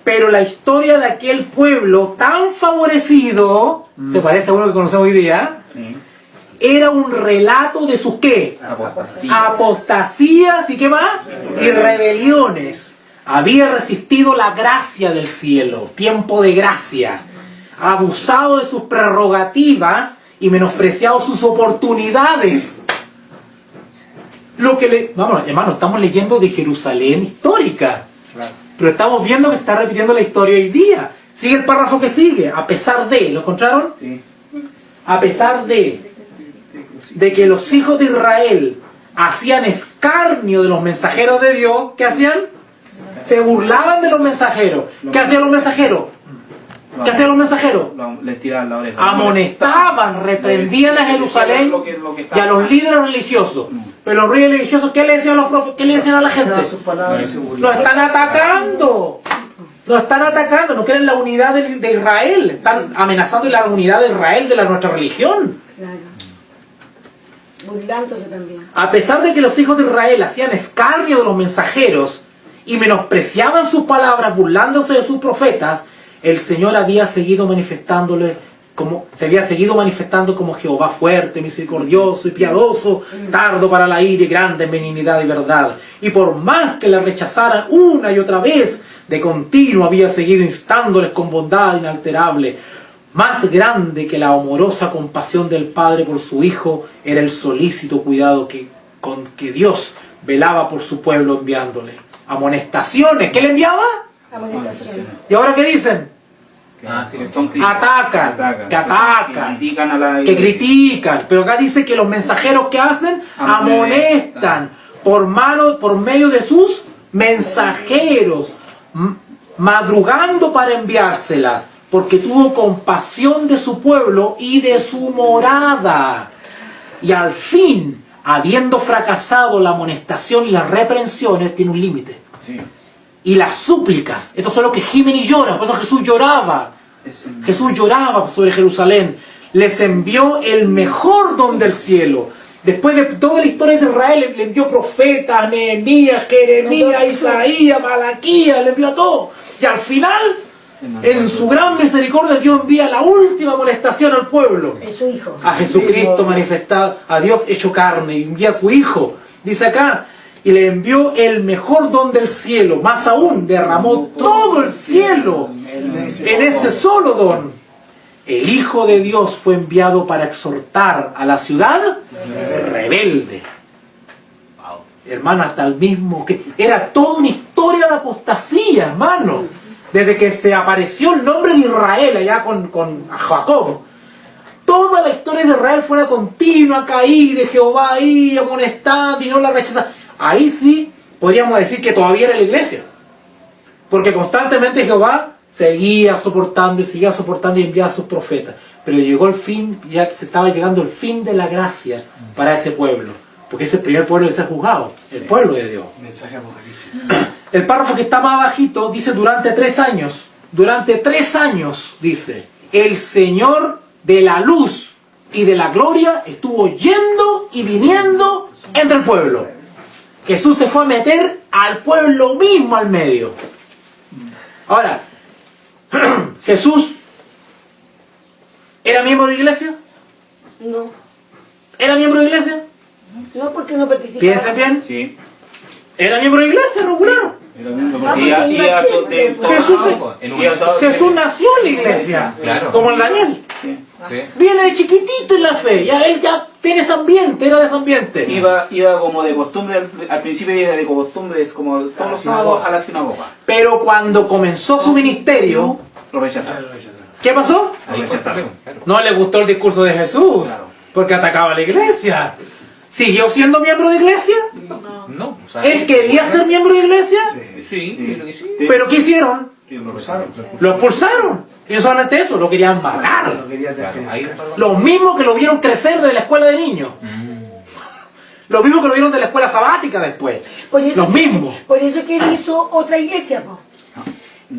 Pero la historia de aquel pueblo tan favorecido, se parece a uno que conocemos hoy día, era un relato de sus ¿qué? Apostasías y ¿qué más? Y rebeliones. Había resistido la gracia del cielo, tiempo de gracia, abusado de sus prerrogativas y menospreciado sus oportunidades. Vamos, hermano, estamos leyendo de Jerusalén histórica, pero estamos viendo que se está repitiendo la historia hoy día. Sigue el párrafo que sigue, a pesar de, ¿lo encontraron? Sí. A pesar de que los hijos de Israel hacían escarnio de los mensajeros de Dios, ¿qué hacían? Se burlaban de los mensajeros. ¿Qué hacían los mensajeros? ¿Qué hacían los mensajeros? Les tiraban la oreja. Amonestaban, reprendían a Jerusalén y a los líderes religiosos. Pero los líderes religiosos, ¿qué le decían a los profetas? ¿Qué le decían a la gente? Sus palabras se Nos burlaban. están atacando. Nos están atacando. No quieren la unidad de Israel. Están amenazando la unidad de Israel, de nuestra religión. Claro. Burlándose también. A pesar de que los hijos de Israel hacían escarnio de los mensajeros y menospreciaban sus palabras, burlándose de sus profetas, el Señor había seguido se había seguido manifestando como Jehová fuerte, misericordioso y piadoso, tardo para la ira y grande en benignidad y verdad. Y por más que le rechazaran una y otra vez, de continuo había seguido instándoles con bondad inalterable. Más grande que la amorosa compasión del Padre por su Hijo era el solícito cuidado con que Dios velaba por su pueblo enviándole amonestaciones. ¿Qué le enviaba? Amonestación. ¿Y ahora qué dicen? Son Atacan, que atacan, que critican a la que critican. Pero acá dice que los mensajeros que hacen amonestan por medio de sus mensajeros, madrugando para enviárselas, porque tuvo compasión de su pueblo y de su morada. Y al fin, habiendo fracasado la amonestación y las reprensiones, tiene un límite. Sí. Y las súplicas, estos son los que gimen y lloran, por eso Jesús lloraba. Jesús lloraba sobre Jerusalén. Les envió el mejor don del cielo. Después de toda la historia de Israel, le envió profetas, Nehemías, Jeremías, Isaías, Malaquías, le envió a todo. Y al final En su gran misericordia Dios envía la última molestación al pueblo. Es su hijo. A Jesucristo manifestado, a Dios hecho carne, y envía a su Hijo, dice acá, y le envió el mejor don del cielo, más aún, derramó todo el cielo en ese solo don. El Hijo de Dios fue enviado para exhortar a la ciudad rebelde. Hermano, hasta el mismo, que era toda una historia de apostasía, hermano. Desde que se apareció el nombre de Israel allá con Jacob. Toda la historia de Israel fue una continua caída de Jehová ahí, amonestando y no la rechazando. Ahí sí podríamos decir que todavía era la iglesia. Porque constantemente Jehová seguía soportando y enviaba a sus profetas. Pero llegó el fin, ya se estaba llegando el fin de la gracia para ese pueblo. Porque es el primer pueblo de ser juzgado, el pueblo de Dios. Mensaje apocalíptico. El párrafo que está más bajito dice durante 3 años. Durante 3 años, dice, el Señor de la luz y de la gloria estuvo yendo y viniendo entre el pueblo. Jesús se fue a meter al pueblo mismo al medio. Ahora, Jesús ¿era miembro de iglesia? No. ¿Era miembro de iglesia? No, porque no participaba. Piensen bien. Sí. ¿Era miembro de iglesia regular? Jesús nació en la iglesia, Claro. como el Daniel. Sí. Viene de chiquitito en la fe, ya él ya tiene ese ambiente, era de ese ambiente. Iba como de costumbre, al principio iba de costumbre, es como todos los sábados a la sinagoga. Pero cuando comenzó su ministerio, Lo rechazaron. ¿qué pasó? Ahí fue el problema, claro. No le gustó el discurso de Jesús, porque atacaba a la iglesia. ¿Siguió siendo miembro de iglesia? No, o sea, ¿Él quería ser miembro de iglesia? sí, yo creo que sí. ¿Pero qué hicieron? Lo usaron. Lo expulsaron. Y no solamente eso, lo querían matar. Lo quería Claro, tener. ahí fue el Los mismos que lo vieron crecer de la escuela de niños. Los mismos que lo vieron de la escuela sabática después. Por eso Los mismos. Por eso que él hizo otra iglesia, po.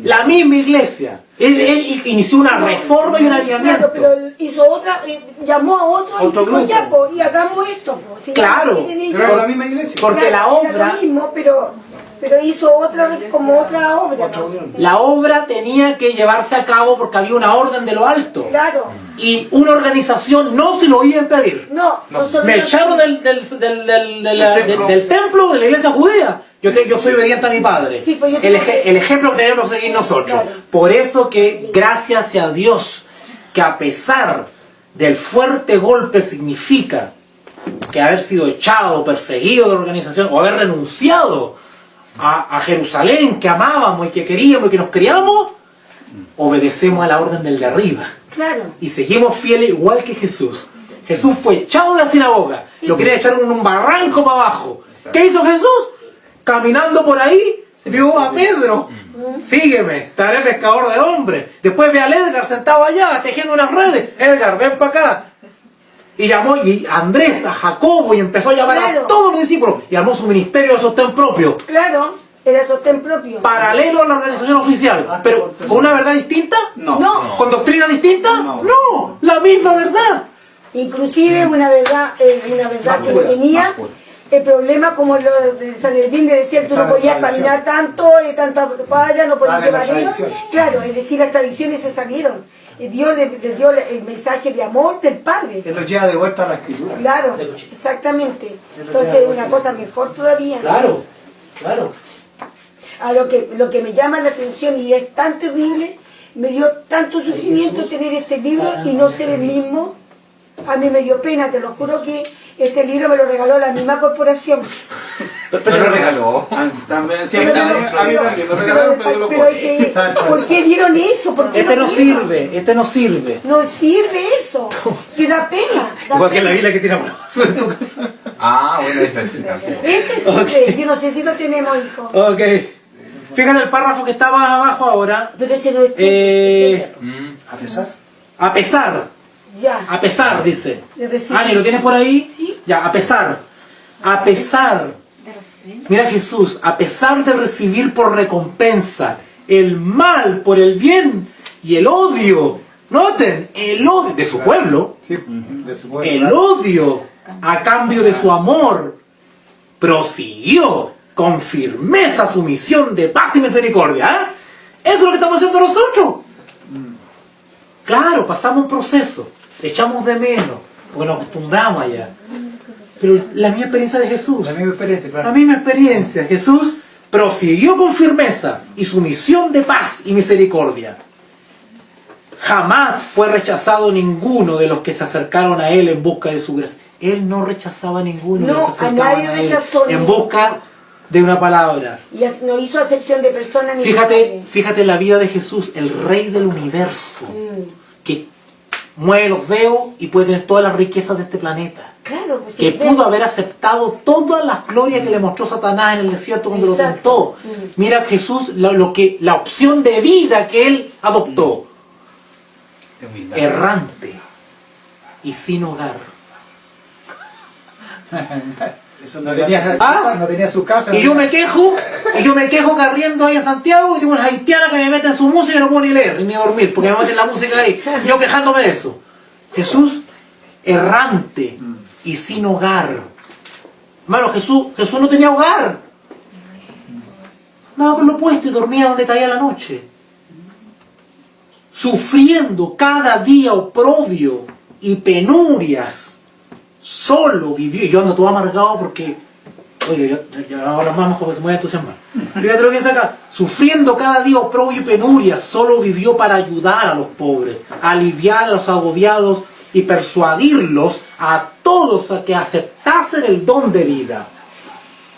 La misma iglesia. Él inició una reforma y un Claro, avivamiento. pero él hizo otra, llamó a otro y Otro dijo, grupo. ya, po, y hagamos esto, po. Si Claro. ya tienen ellos- Pero era la misma iglesia. Porque la Claro, era obra, lo mismo, pero hizo otra, como otra obra. Otra ¿no? unión. la obra tenía que llevarse a cabo porque había una orden de lo alto. Claro. Y una organización no se lo iba a impedir. No, nosotros Me echaron del templo de la iglesia judía. Yo soy obediente a mi padre. Sí, pues yo el, tengo el ejemplo que tenemos que seguir nosotros. Claro. Por eso que gracias a Dios, que a pesar del fuerte golpe que significa que haber sido echado, perseguido de la organización, o haber renunciado a Jerusalén, que amábamos y que queríamos y que nos criamos, obedecemos a la orden del de arriba. Claro. Y seguimos fieles igual que Jesús. Jesús fue echado de la sinagoga. Lo quería echar en un barranco para abajo. ¿Qué hizo Jesús? Caminando por ahí, vio a Pedro. Sígueme, te haré pescador de hombres. Después ve al Edgar sentado allá, tejiendo unas redes. Edgar, ven para acá. Y llamó a Andrés, a Jacobo, y empezó a llamar Claro. a todos los discípulos. Y armó su ministerio de sostén propio. Claro, era sostén propio. Paralelo a la organización oficial. Pero con una verdad distinta. No. ¿Con doctrina distinta? No. No, la misma verdad. Inclusive una verdad que lo tenía. El problema, como lo de Sanedrín le decía, tú Está no en podías tradición. caminar tanto, tanta cuadra, no podías Está en la llevar eso. tradición. Claro, es decir, las tradiciones se salieron. Dios le dio el mensaje de amor del Padre. Él lo lleva de vuelta a la escritura. Claro, exactamente. Entonces, una cosa mejor todavía. Claro, claro. A lo que me llama la atención y es tan terrible, me dio tanto sufrimiento tener este libro y no ser el mismo. A mí me dio pena, te lo juro que este libro me lo regaló la misma corporación. Me lo regaló. También, sí, a mí también, lo regalaron, pero yo lo Pero ¿por qué dieron eso? ¿Por qué Este no dieron? sirve, este no sirve. No sirve eso, que da pena. da Igual que la pena. Biblia que tiene aplauso en tu casa. Ah, bueno, esa sí también. Este sirve, yo no sé si lo tenemos, hijo. Ok. Fíjate el párrafo que está más abajo ahora. Pero ese no es... A pesar. A pesar, dice. De recibir. Ani, ¿lo tienes por ahí? Sí. Ya, a pesar. Mira Jesús, a pesar de recibir por recompensa el mal por el bien y el odio. Noten, el odio de su pueblo. Sí, de su pueblo. El odio a cambio de su amor prosiguió con firmeza su misión de paz y misericordia. Eso es lo que estamos haciendo nosotros. Claro, pasamos un proceso, echamos de menos, porque nos acostumbramos allá. Pero la misma experiencia de Jesús, La misma experiencia, claro. la misma experiencia, Jesús prosiguió con firmeza y su misión de paz y misericordia. Jamás fue rechazado ninguno de los que se acercaron a Él en busca de su gracia. Él no rechazaba a ninguno de los que se No, a acercaban nadie a Él rechazó en ni- busca de una palabra. Y no hizo acepción de personas ni Fíjate, fíjate en la vida de Jesús, el Rey del universo, que mueve los dedos y puede tener todas las riquezas de este planeta. Claro, pues Que sí, pudo haber aceptado todas las glorias que le mostró Satanás en el desierto cuando lo Exacto. tentó. Mira Jesús, la opción de vida que él adoptó. De humildad. Errante y sin hogar. Eso No no tenía, Ah. no tenía su casa. Y yo me quejo carriendo ahí en Santiago y tengo unas haitianas que me meten su música y no puedo ni leer ni dormir porque me meten la música ahí. Y yo quejándome de eso. Jesús, errante y sin hogar. Hermano, Jesús no tenía hogar. Nada con lo puesto y dormía donde caía la noche. Sufriendo cada día oprobio y penurias. Solo vivió, y yo ando todo amargado porque, oye, yo no hago las manos porque se me voy a entusiasmar. Fíjate lo que dice acá, sufriendo cada día oprobio y penuria, solo vivió para ayudar a los pobres, aliviar a los agobiados y persuadirlos a todos a que aceptasen el don de vida.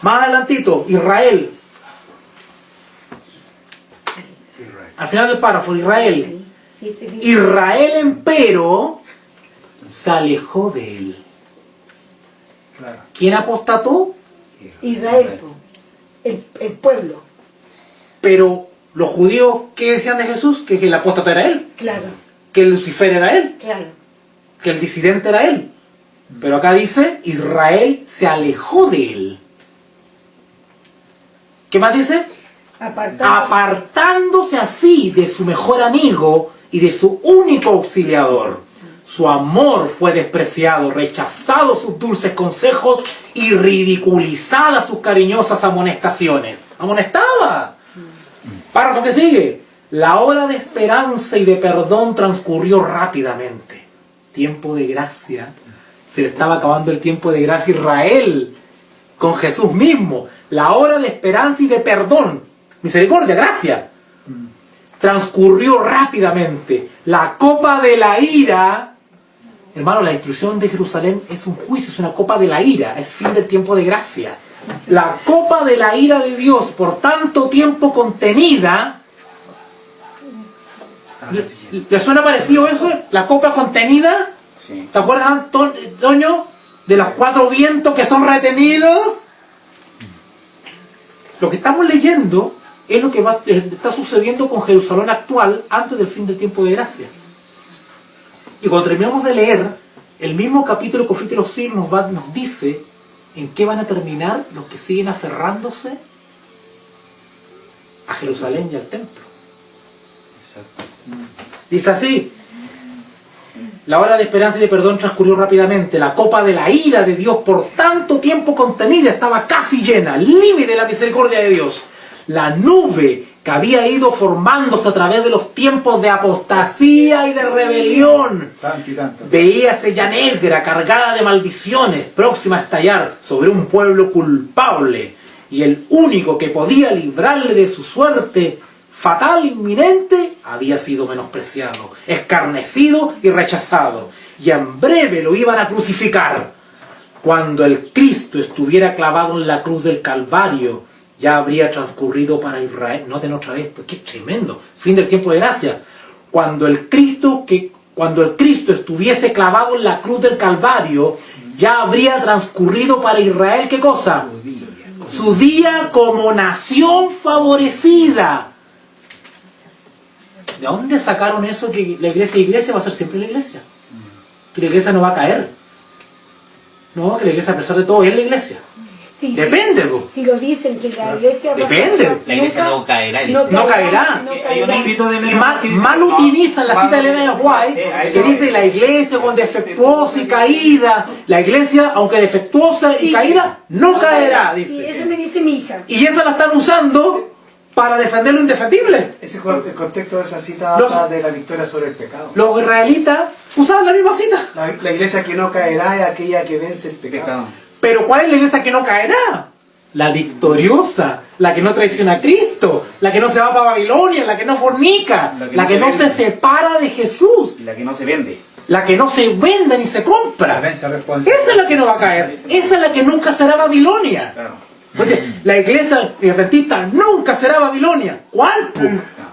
Más adelantito, Israel. Al final del párrafo, Israel. Israel, empero, se alejó de él. Claro. ¿Quién apostató? Israel, po. El pueblo, Pero los judíos, ¿qué decían de Jesús? Que el apóstata era él, claro, que el Lucifer era él, claro. que el disidente era él. Pero acá dice, Israel se alejó de él. ¿Qué más dice? Apartándose así de su mejor amigo y de su único auxiliador. Su amor fue despreciado, rechazado sus dulces consejos y ridiculizadas sus cariñosas amonestaciones. ¡Amonestaba! Párrafo que sigue. La hora de esperanza y de perdón transcurrió rápidamente. Tiempo de gracia. Se le estaba acabando el tiempo de gracia a Israel con Jesús mismo. La hora de esperanza y de perdón. Misericordia, gracia. Transcurrió rápidamente. La copa de la ira. Hermano, la destrucción de Jerusalén es un juicio, es una copa de la ira, es fin del tiempo de gracia. La copa de la ira de Dios, por tanto tiempo contenida. ¿Le suena parecido eso? La copa contenida. Sí. ¿Te acuerdas, Toño? De los 4 vientos que son retenidos. Lo que estamos leyendo es lo que está sucediendo con Jerusalén actual antes del fin del tiempo de gracia. Y cuando terminamos de leer, el mismo capítulo de Conflicto de los Siglos nos dice en qué van a terminar los que siguen aferrándose a Jerusalén y al templo. Dice así: la hora de esperanza y de perdón transcurrió rápidamente. La copa de la ira de Dios por tanto tiempo contenida estaba casi llena, al límite de la misericordia de Dios. La nube que había ido formándose a través de los tiempos de apostasía y de rebelión, Tanto y tanto. veíase ya negra, cargada de maldiciones, próxima a estallar sobre un pueblo culpable, y el único que podía librarle de su suerte fatal inminente había sido menospreciado, escarnecido y rechazado, y en breve lo iban a crucificar. Cuando el Cristo estuviera clavado en la cruz del Calvario, ya habría transcurrido para Israel. Noten otra vez esto, qué tremendo, fin del tiempo de gracia. Cuando el Cristo estuviese clavado en la cruz del Calvario, ya habría transcurrido para Israel, ¿qué cosa? Su día como nación favorecida. ¿De dónde sacaron eso que la iglesia va a ser siempre la iglesia? Que la iglesia no va a caer. No, que la iglesia a pesar de todo es la iglesia. Sí, Depende, po. Si lo dicen que la iglesia va a Depende. ser- La iglesia no caerá, dice. No caerá. no Hay un caerá. escrito de Y Menos mal, que dice, mal no, utilizan la cita de Elena de sí, White, a que eso dice la iglesia con defectuosa y caída. La iglesia, aunque defectuosa y Sí. caída, no caerá, Sí, dice. eso me dice mi hija. Y esa la están usando para defender lo indefendible. El contexto de esa cita Los- habla de la victoria sobre el pecado. Los israelitas usaban la misma cita. La iglesia que no caerá es aquella que vence el pecado. Pecado. Pero ¿cuál es la iglesia que no caerá? La victoriosa, la que no traiciona a Cristo, la que no se va para Babilonia, la que no fornica, la que no se separa de Jesús, Y la que no se vende. la que no se vende ni se compra. Vence responsable. Esa es la que no va a caer. Esa es la que nunca será Babilonia. Claro. Oye, la iglesia adventista nunca será Babilonia. ¿Cuál? Po?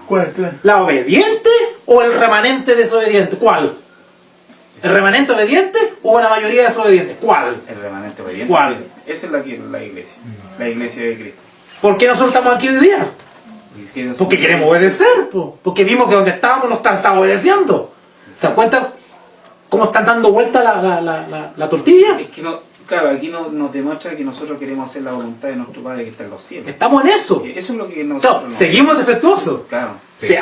¿Cuál? ¿La obediente o el remanente desobediente? ¿Cuál? ¿El remanente obediente o la mayoría desobediente? ¿Cuál? El remanente obediente. ¿Cuál? Esa es la iglesia. La iglesia de Cristo. ¿Por qué nosotros estamos aquí hoy día? Y que Porque queremos obedecer, po. Porque vimos que donde estábamos no está obedeciendo. ¿Se dan cuenta cómo están dando vuelta la tortilla? Es que no, claro, aquí nos demuestra que nosotros queremos hacer la voluntad de nuestro Padre que está en los cielos. Estamos en eso. Eso es lo que nosotros Claro, seguimos defectuosos. Claro.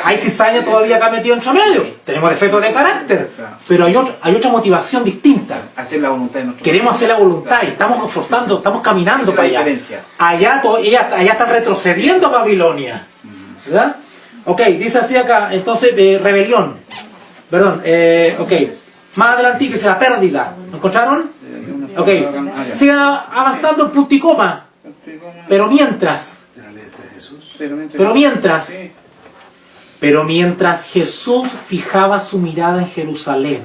Hay cizaña todavía acá metido entre medio. Tenemos defectos de carácter. Pero hay otra motivación distinta. Hacer la voluntad de nuestro Queremos hacer la voluntad y estamos esforzando, estamos caminando Esa es para la allá. diferencia. Allá están retrocediendo a Babilonia. ¿Verdad? Ok, dice así acá, entonces, rebelión. Perdón, ok. Más adelante dice la pérdida. ¿Lo encontraron? Ok. Sigan avanzando en punto y coma. Pero mientras, De la letra de Jesús. pero mientras Jesús fijaba su mirada en Jerusalén,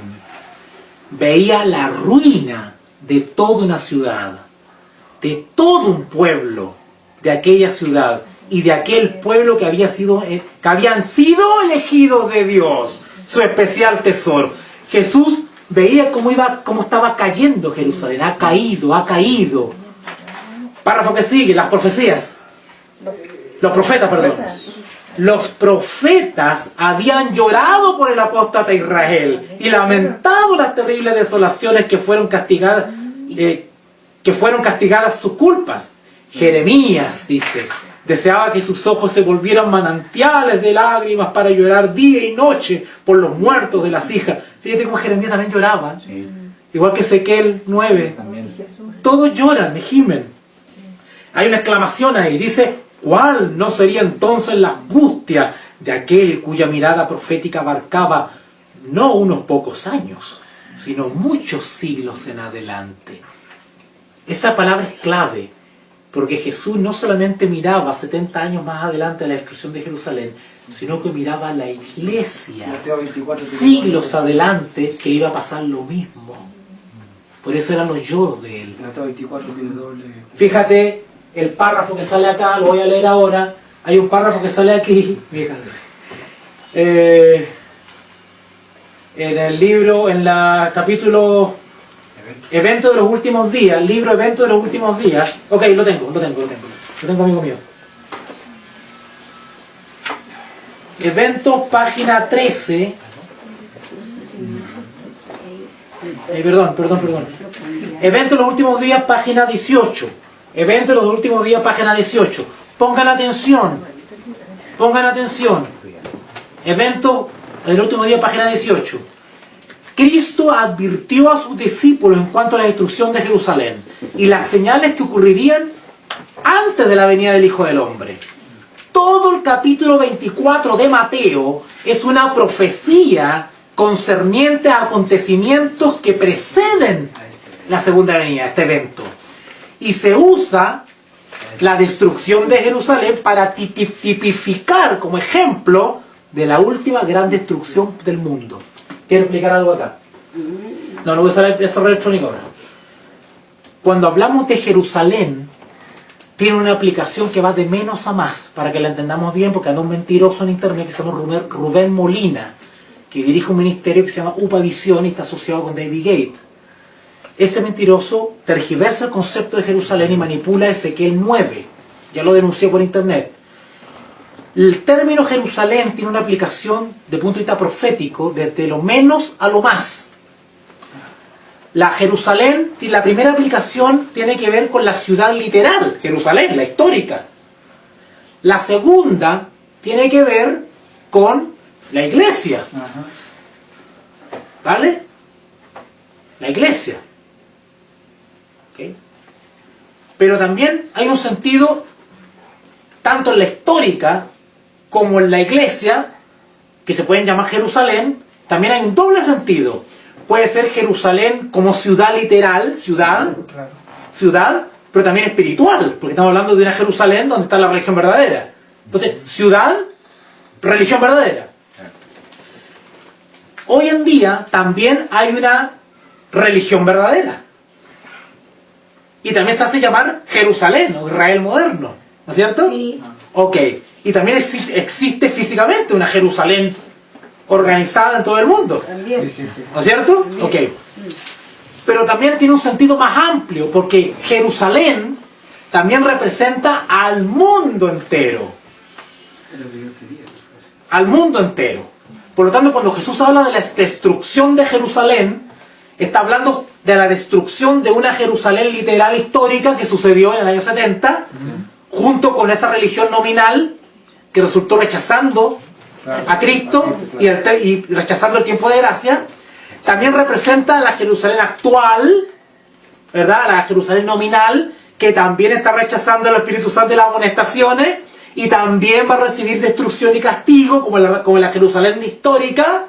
veía la ruina de toda una ciudad, de todo un pueblo, de aquella ciudad y de aquel pueblo que habían sido elegidos de Dios, su especial tesoro. Jesús veía cómo estaba cayendo Jerusalén, ha caído. Párrafo que sigue, las profecías. Los profetas, perdón. Los profetas habían llorado por el apóstata Israel y lamentado las terribles desolaciones que fueron castigadas sus culpas. Jeremías, dice, deseaba que sus ojos se volvieran manantiales de lágrimas para llorar día y noche por los muertos de las hijas. Fíjate cómo Jeremías también lloraba. Sí. Igual que Ezequiel 9. También. Todos lloran y gimen. Hay una exclamación ahí. Dice, ¿cuál no sería entonces la angustia de aquel cuya mirada profética abarcaba no unos pocos años, sino muchos siglos en adelante? Esa palabra es clave, porque Jesús no solamente miraba 70 años más adelante a la destrucción de Jerusalén, sino que miraba a la iglesia Mateo 24. siglos adelante, que iba a pasar lo mismo. Por eso eran los lloros de él. Mateo 24 tiene doble. Fíjate, el párrafo que sale acá, lo voy a leer ahora. Hay un párrafo que sale aquí. Fíjate. En el libro, en la capítulo Evento de los últimos días, el libro Evento de los últimos días. Ok, lo tengo, amigo mío. Evento, página 13. Perdón. Evento de los últimos días, página 18. Evento de los últimos días, página 18. Pongan atención. Evento del último día, página 18. Cristo advirtió a sus discípulos en cuanto a la destrucción de Jerusalén y las señales que ocurrirían antes de la venida del Hijo del Hombre. Todo el capítulo 24 de Mateo es una profecía concerniente a acontecimientos que preceden la segunda venida, este evento. Y se usa la destrucción de Jerusalén para tipificar como ejemplo de la última gran destrucción del mundo. ¿Quiero explicar algo acá? No voy a usar el desarrollo electrónico ahora. Cuando hablamos de Jerusalén, tiene una aplicación que va de menos a más, para que la entendamos bien, porque anda un mentiroso en internet que se llama Rubén Molina, que dirige un ministerio que se llama UPA Visión y está asociado con David Gates. Ese mentiroso tergiversa el concepto de Jerusalén y manipula Ezequiel 9. Ya lo denunció por internet. El término Jerusalén tiene una aplicación de punto de vista profético desde lo menos a lo más. La Jerusalén, la primera aplicación tiene que ver con la ciudad literal, Jerusalén, la histórica. La segunda tiene que ver con la iglesia. ¿Vale? La iglesia. ¿Okay? Pero también hay un sentido tanto en la histórica como en la iglesia, que se pueden llamar Jerusalén, también hay un doble sentido. Puede ser Jerusalén como ciudad literal, ciudad, pero también espiritual, porque estamos hablando de una Jerusalén donde está la religión verdadera. Entonces, ciudad, religión verdadera. Hoy en día también hay una religión verdadera. Y también se hace llamar Jerusalén o Israel moderno, ¿no es cierto? Sí. Ok. Y también existe físicamente una Jerusalén organizada en todo el mundo, También. ¿no es cierto? Ok. Pero también tiene un sentido más amplio, porque Jerusalén también representa al mundo entero. Al mundo entero. Por lo tanto, cuando Jesús habla de la destrucción de Jerusalén, está hablando de la destrucción de una Jerusalén literal histórica que sucedió en el año 70, junto con esa religión nominal que resultó rechazando a Cristo y rechazando el tiempo de gracia. También representa la Jerusalén actual, ¿verdad? La Jerusalén nominal, que también está rechazando el Espíritu Santo y las amonestaciones, y también va a recibir destrucción y castigo, como la Jerusalén histórica,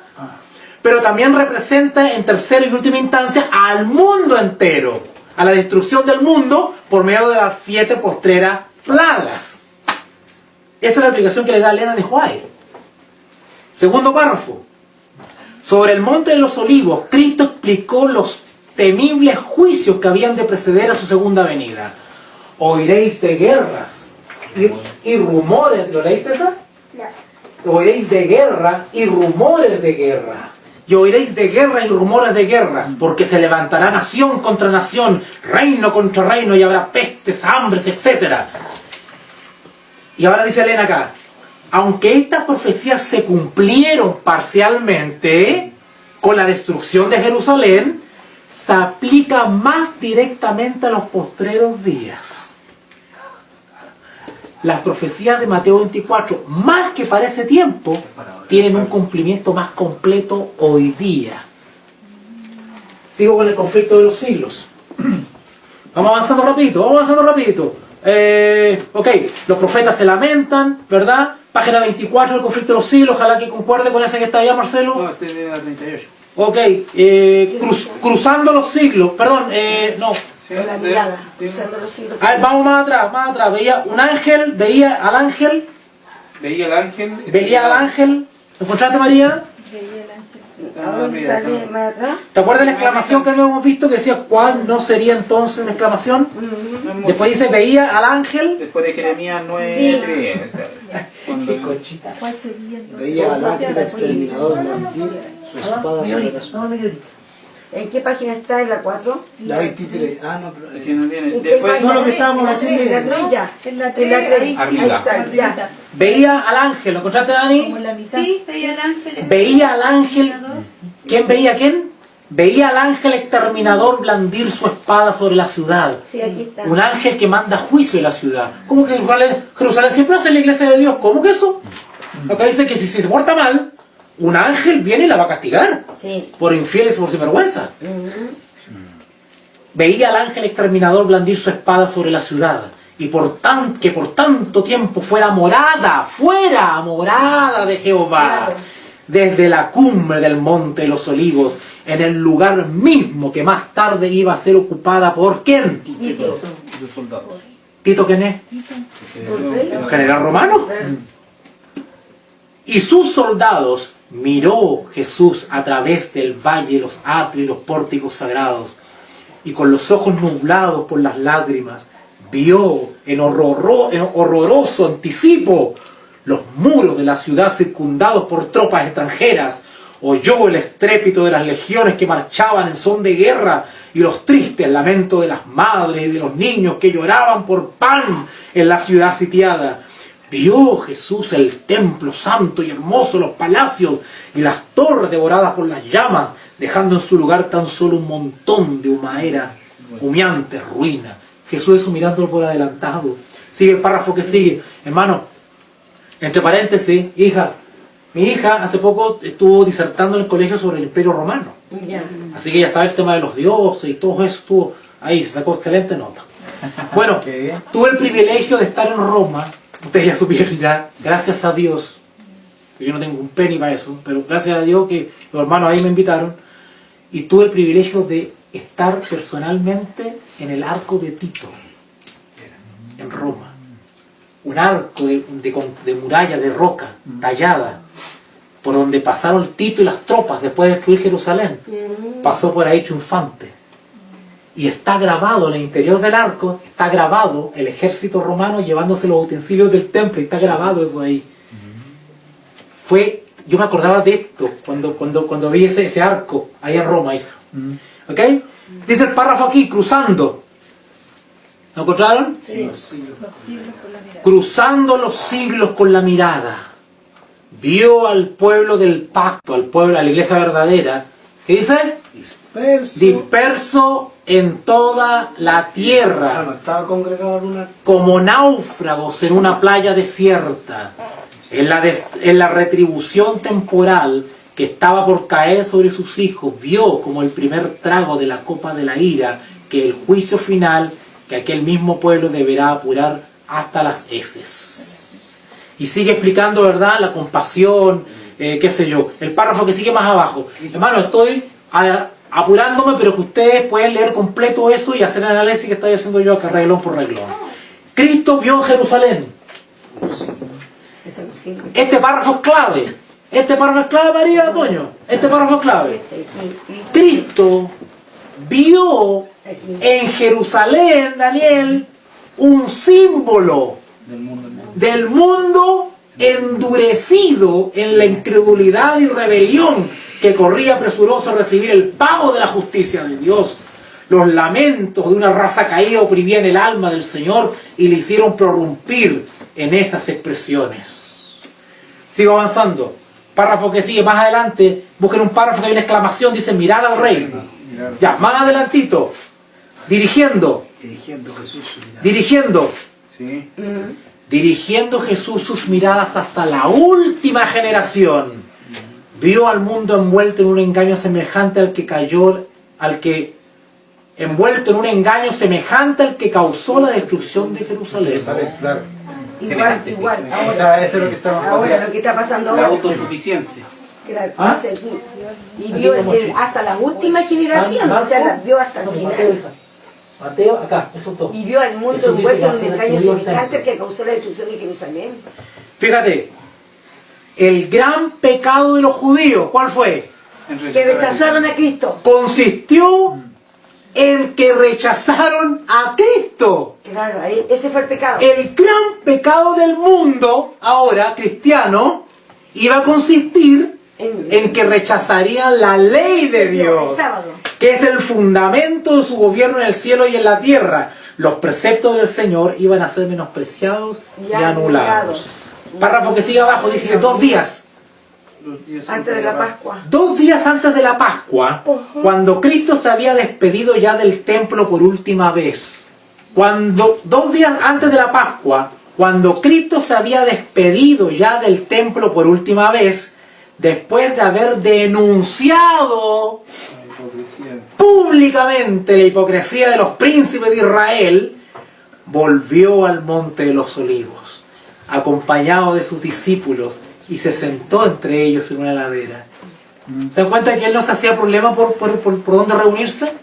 pero también representa en tercera y última instancia al mundo entero, a la destrucción del mundo por medio de las 7 postreras plagas. Esa es la explicación que le da Elena de White. Segundo párrafo. Sobre el monte de los olivos, Cristo explicó los temibles juicios que habían de preceder a su segunda venida. Oiréis de guerras y rumores, ¿lo leíste esa? Oiréis de guerra y rumores de guerra. Y oiréis de guerra y rumores de guerras, porque se levantará nación contra nación, reino contra reino, y habrá pestes, hambres, etc. Y ahora dice Elena acá, aunque estas profecías se cumplieron parcialmente con la destrucción de Jerusalén, se aplica más directamente a los postreros días. Las profecías de Mateo 24, más que para ese tiempo, tienen un cumplimiento más completo hoy día. Sigo con el conflicto de los siglos. Vamos avanzando rapidito. Ok, los profetas se lamentan, ¿verdad? Página 24 del conflicto de los siglos, ojalá que concuerde con ese que está allá, Marcelo. No, este es la 38. Ok, cruzando los siglos, perdón, no. Con la mirada, usando los siglos. A ver, vamos más atrás. Veía al ángel. Veía al ángel. ¿Lo encontraste, María? ¿A dónde sale más atrás? ¿Te acuerdas de la exclamación que habíamos visto que decía cuál no sería entonces una exclamación? Después dice veía al ángel. Después de Jeremías 9, Sí. 3. ¿Cuál sería entonces? Veía al ángel exterminador blandir su espada sobre la ciudad. ¿En qué página está? ¿En la 4? La 23. Ah, no, pero... Es que no tiene. ¿En qué Después, página? no, lo que estábamos En la haciendo tres, es- en la 3 ya. En la En la 3, 3. ahí sí, Arriba. Ya. Veía al ángel. ¿Lo encontraste, Dani? Como en la mitad. Sí, veía al ángel. Veía al ángel. ¿Quién veía a quién? Veía al ángel exterminador blandir su espada sobre la ciudad. Sí, aquí está. Un ángel que manda juicio en la ciudad. ¿Cómo que Jerusalén siempre hace la iglesia de Dios? ¿Cómo que eso? Acá dice que si se porta mal, un ángel viene y la va a castigar. Sí. Por infieles y por sinvergüenza. Veía al ángel exterminador blandir su espada sobre la ciudad, y que por tanto tiempo fuera morada de Jehová, Claro. desde la cumbre del monte de los olivos, en el lugar mismo que más tarde iba a ser ocupada por ¿quién? Tito. los soldados. ¿Tito quién es? ¿Un general romano? Y sus soldados miró Jesús a través del valle, los atrios y los pórticos sagrados, y con los ojos nublados por las lágrimas, vio en horroroso anticipo los muros de la ciudad circundados por tropas extranjeras, oyó el estrépito de las legiones que marchaban en son de guerra y los tristes lamentos de las madres y de los niños que lloraban por pan en la ciudad sitiada. Vio Jesús el templo santo y hermoso, los palacios y las torres devoradas por las llamas, dejando en su lugar tan solo un montón de humeantes ruinas. Jesús eso mirándolo por adelantado. Sigue el párrafo que sigue. Hermano, entre paréntesis, mi hija hace poco estuvo disertando en el colegio sobre el Imperio Romano. Ya. Así que ya sabe el tema de los dioses y todo eso, estuvo ahí, se sacó excelente nota. Bueno, Qué bien. tuve el privilegio de estar en Roma ustedes ya supieron ya, gracias a Dios, yo no tengo un penny para eso, pero gracias a Dios que los hermanos ahí me invitaron, y tuve el privilegio de estar personalmente en el arco de Tito, en Roma. Un arco de muralla de roca tallada, por donde pasaron Tito y las tropas después de destruir Jerusalén. Pasó por ahí triunfante. Y está grabado en el interior del arco, está grabado el ejército romano llevándose los utensilios del templo, y está grabado eso ahí. Yo me acordaba de esto cuando vi ese arco ahí en Roma, hija. ¿Ok? Dice el párrafo aquí, cruzando. ¿Lo encontraron? Sí. Los siglos. Cruzando los siglos con la mirada, vio al pueblo del pacto, al pueblo, a la iglesia verdadera. ¿Qué dice? Disperso en toda la tierra. O sea, no estaba congregado en una... Como náufragos en una playa desierta. En la retribución temporal que estaba por caer sobre sus hijos, vio como el primer trago de la copa de la ira, que el juicio final, que aquel mismo pueblo deberá apurar hasta las heces. Y sigue explicando, ¿verdad?, la compasión, qué sé yo. El párrafo que sigue más abajo. Hermano, estoy apurándome, pero que ustedes pueden leer completo eso y hacer el análisis que estoy haciendo yo acá, reglón por reglón. Cristo vio Jerusalén. Este párrafo es clave. Este párrafo es clave, María Toño. Este párrafo es clave. Cristo vio en Jerusalén, Daniel, un símbolo del mundo endurecido en la incredulidad y rebelión, que corría presuroso a recibir el pago de la justicia de Dios. Los lamentos de una raza caída oprimían el alma del Señor y le hicieron prorrumpir en esas expresiones. Sigo avanzando. Párrafo que sigue más adelante, busquen un párrafo que hay una exclamación, dice mirad al rey. Ya, más adelantito. Dirigiendo Jesús sus miradas hasta la última generación. Vio al mundo envuelto en un engaño semejante al que causó la destrucción de Jerusalén. Claro. Igual. O sea, eso es lo que estamos Ahora, lo que está pasando La ahora. autosuficiencia. Claro, ¿Ah? dice aquí. Y vio hasta la última generación, o sea, la vio hasta el final. Mateo, acá, eso es todo. Y vio al mundo Jesús dice envuelto en que un así engaño destruyó el semejante templo. que causó la destrucción de Jerusalén. Fíjate, el gran pecado de los judíos, ¿cuál fue? Que rechazaron a Cristo. Consistió en que rechazaron a Cristo. Claro, ese fue el pecado. El gran pecado del mundo, ahora cristiano, iba a consistir en que rechazarían la ley de Dios, El sábado. que es el fundamento de su gobierno en el cielo y en la tierra. Los preceptos del Señor iban a ser menospreciados y anulados. Párrafo que sigue abajo, dice 2 días. Antes de la Pascua. 2 días antes de la Pascua, cuando Cristo se había despedido ya del templo por última vez. 2 días antes de la Pascua, cuando Cristo se había despedido ya del templo por última vez, después de haber denunciado públicamente la hipocresía de los príncipes de Israel, volvió al Monte de los Olivos, acompañado de sus discípulos, y se sentó entre ellos en una ladera. ¿Se dan cuenta que él no se hacía problema por dónde reunirse?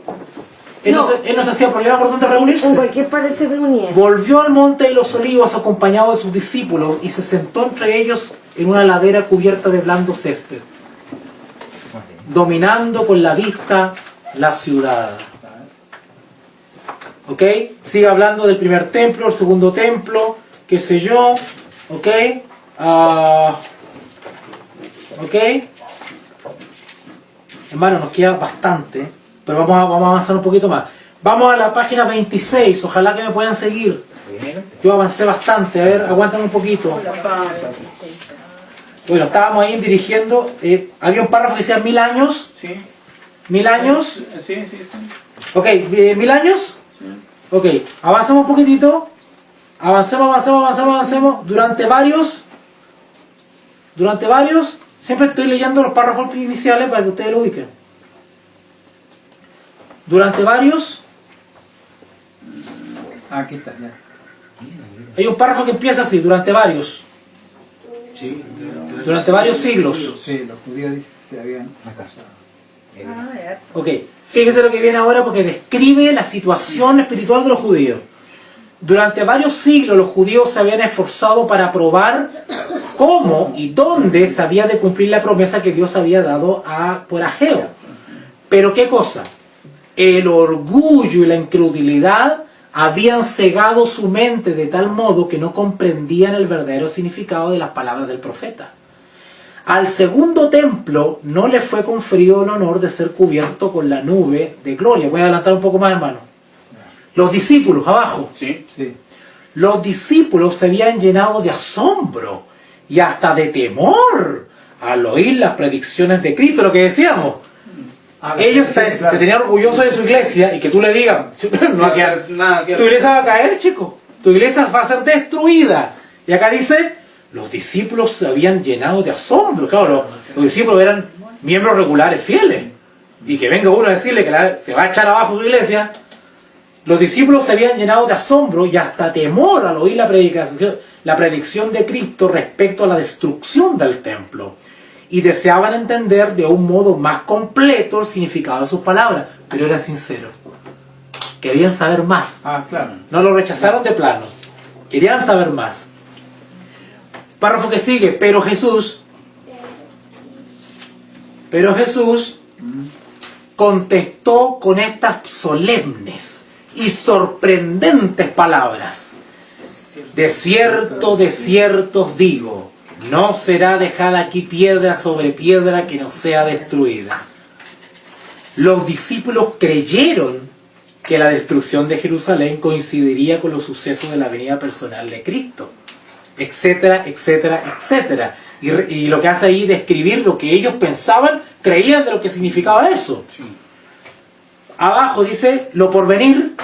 Él no se hacía problema por dónde reunirse. En cualquier parte se reunía. Volvió al Monte de los Olivos acompañado de sus discípulos y se sentó entre ellos en una ladera cubierta de blando césped, dominando con la vista la ciudad. ¿Ok? Sigue hablando del primer templo, el segundo templo, qué sé yo. ¿Ok? ¿Ok? Hermano, nos queda bastante, pero vamos a avanzar un poquito más. Vamos a la página 26, ojalá que me puedan seguir. Yo avancé bastante, a ver, aguanten un poquito. Bueno, estábamos ahí dirigiendo, había un párrafo que decía 1000 años. Sí. 1000 años. Sí. Ok, 1000 años. Ok, avancemos un poquitito. Avancemos. Durante varios, siempre estoy leyendo los párrafos iniciales para que ustedes lo ubiquen. Durante varios. Aquí está, ya. Hay un párrafo que empieza así, durante varios siglos. Sí, los judíos se habían casado. Ah, ya. Ok, fíjese lo que viene ahora porque describe la situación espiritual de los judíos. Durante varios siglos los judíos se habían esforzado para probar cómo y dónde se había de cumplir la promesa que Dios había dado por Ageo. Pero ¿qué cosa? El orgullo y la incredulidad habían cegado su mente de tal modo que no comprendían el verdadero significado de las palabras del profeta. Al segundo templo no le fue conferido el honor de ser cubierto con la nube de gloria. Voy a adelantar un poco más, hermano. Los discípulos, abajo. Sí. Sí. Los discípulos se habían llenado de asombro y hasta de temor al oír las predicciones de Cristo, lo que decíamos. Ellos se tenían orgullosos de su iglesia y que tú le digas, no va a quedar, tu iglesia va a caer, chico, tu iglesia va a ser destruida. Y acá dice, los discípulos se habían llenado de asombro. Claro, los discípulos eran miembros regulares fieles. Y que venga uno a decirle que se va a echar abajo su iglesia. Los discípulos se habían llenado de asombro y hasta temor al oír la predicción de Cristo respecto a la destrucción del templo. Y deseaban entender de un modo más completo el significado de sus palabras, pero eran sinceros. Querían saber más. Ah, claro. No lo rechazaron de plano. Querían saber más. Párrafo que sigue. Pero Jesús contestó con estas solemnes y sorprendentes palabras. De cierto os digo, no será dejada aquí piedra sobre piedra que no sea destruida. Los discípulos creyeron que la destrucción de Jerusalén coincidiría con los sucesos de la venida personal de Cristo, etcétera, etcétera, etcétera. Y lo que hace ahí describir lo que ellos pensaban, creían de lo que significaba eso. Sí. Abajo dice, lo por venir.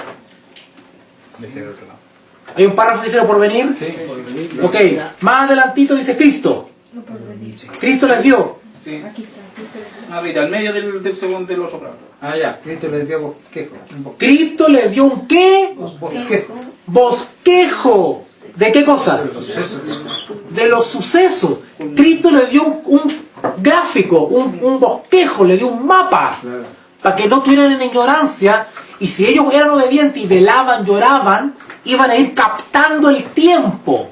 Hay un párrafo que dice lo por venir. Sí. Ok, más adelantito dice Cristo. Cristo les dio. Sí. Arriba, al medio del segundo de los sopranos. Ah, ya. Cristo les dio bosquejo. Un bosquejo. Cristo les dio un ¿qué? Bosquejo. Bosquejo. ¿De qué cosa? De los sucesos. Cristo les dio un gráfico, un bosquejo, le dio un mapa. Claro. Para que no estuvieran en ignorancia. Y si ellos eran obedientes y velaban, lloraban, iban a ir captando el tiempo.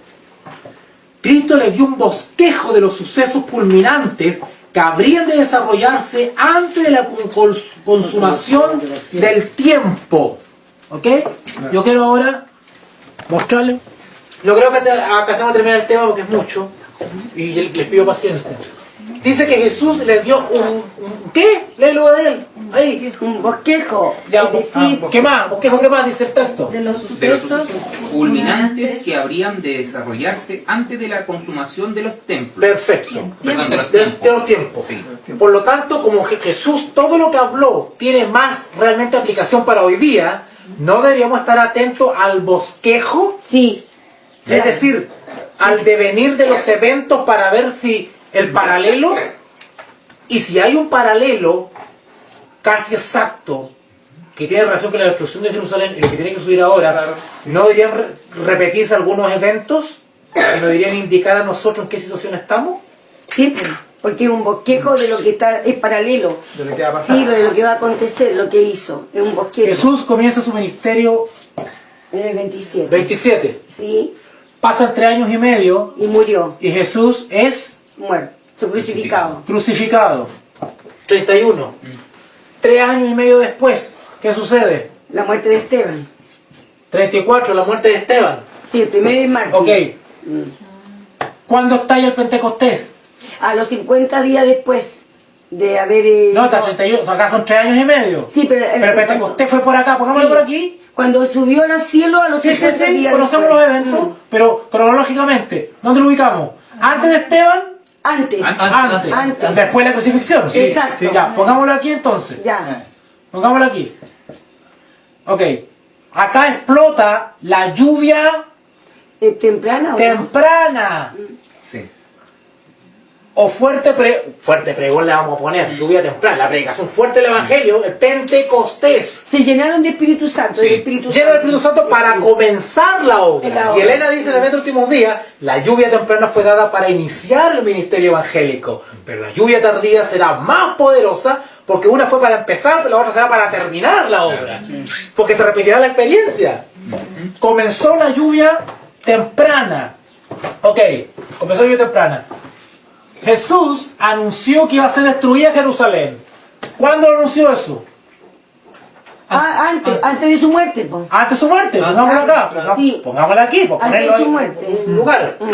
Cristo les dio un bosquejo de los sucesos culminantes que habrían de desarrollarse antes de la consumación del tiempo. ¿Ok? Yo quiero ahora mostrarles. Yo creo que acá se va a terminar el tema porque es mucho. Y les pido paciencia. Dice que Jesús les dio un ¿qué? Léelo de él. Ahí. Un bosquejo, Ya, es decir, ¿qué más? ¿Bosquejo qué más? Dice el texto. De los De los sucesos culminantes que habrían de desarrollarse antes de la consumación de los templos. Perfecto. Perdón, de los De tiempos. los tiempos. Sí. Por lo tanto, como Jesús todo lo que habló tiene más realmente aplicación para hoy día, no deberíamos estar atentos al bosquejo, sí, es decir, al devenir de los eventos para ver si el paralelo, y si hay un paralelo casi exacto que tiene relación con la destrucción de Jerusalén y lo que tiene que subir ahora, ¿no deberían repetirse algunos eventos que nos deberían indicar a nosotros en qué situación estamos? sí, porque es un bosquejo de lo que está, es paralelo. De lo que va a pasar. Sí, lo de lo que va a acontecer, lo que hizo, es un bosquejo. Jesús comienza su ministerio En el 27. 27. Sí, Pasan 3 años y medio y murió, y Jesús es muerto, crucificado. crucificado. 31. 3 años y medio después, ¿qué sucede? La muerte de Esteban. 34, la muerte de Esteban. Sí, el primer mártir. Ok. ¿Cuándo estalla el Pentecostés? A los 50 días después de haber... No, hasta 31, o sea, acá son 3 años y medio. Sí, pero el Pentecostés fue por acá, pongámoslo sí, por aquí. Cuando subió al cielo a los Sí, sí, 50 sí, días conocemos después. los eventos, pero cronológicamente, ¿dónde lo ubicamos? ¿Antes de Esteban? Antes. Antes. Después de la crucifixión. Sí, exacto. Sí, ya, pongámoslo aquí entonces. Ya. Pongámoslo aquí. Ok. Acá explota la lluvia ¿Temprana o no? temprana. Sí. o fuerte pregón le vamos a poner, lluvia temprana, la predicación fuerte del Evangelio, el Pentecostés. Se llenaron de Espíritu Santo. Sí. Del Espíritu Lleno del Espíritu Santo para comenzar la obra. La Y obra. Elena dice en el 20 últimos días, la lluvia temprana fue dada para iniciar el ministerio evangélico, pero la lluvia tardía será más poderosa porque una fue para empezar, pero la otra será para terminar la obra. Porque se repetirá la experiencia. Comenzó la lluvia temprana. Ok, comenzó la lluvia temprana. Jesús anunció que iba a ser destruida Jerusalén. ¿Cuándo lo anunció eso? Antes de su muerte, po. Antes de su muerte, pongámoslo acá. Sí. Pongámoslo aquí, por Antes de ponerlo su en muerte. un lugar. Mm.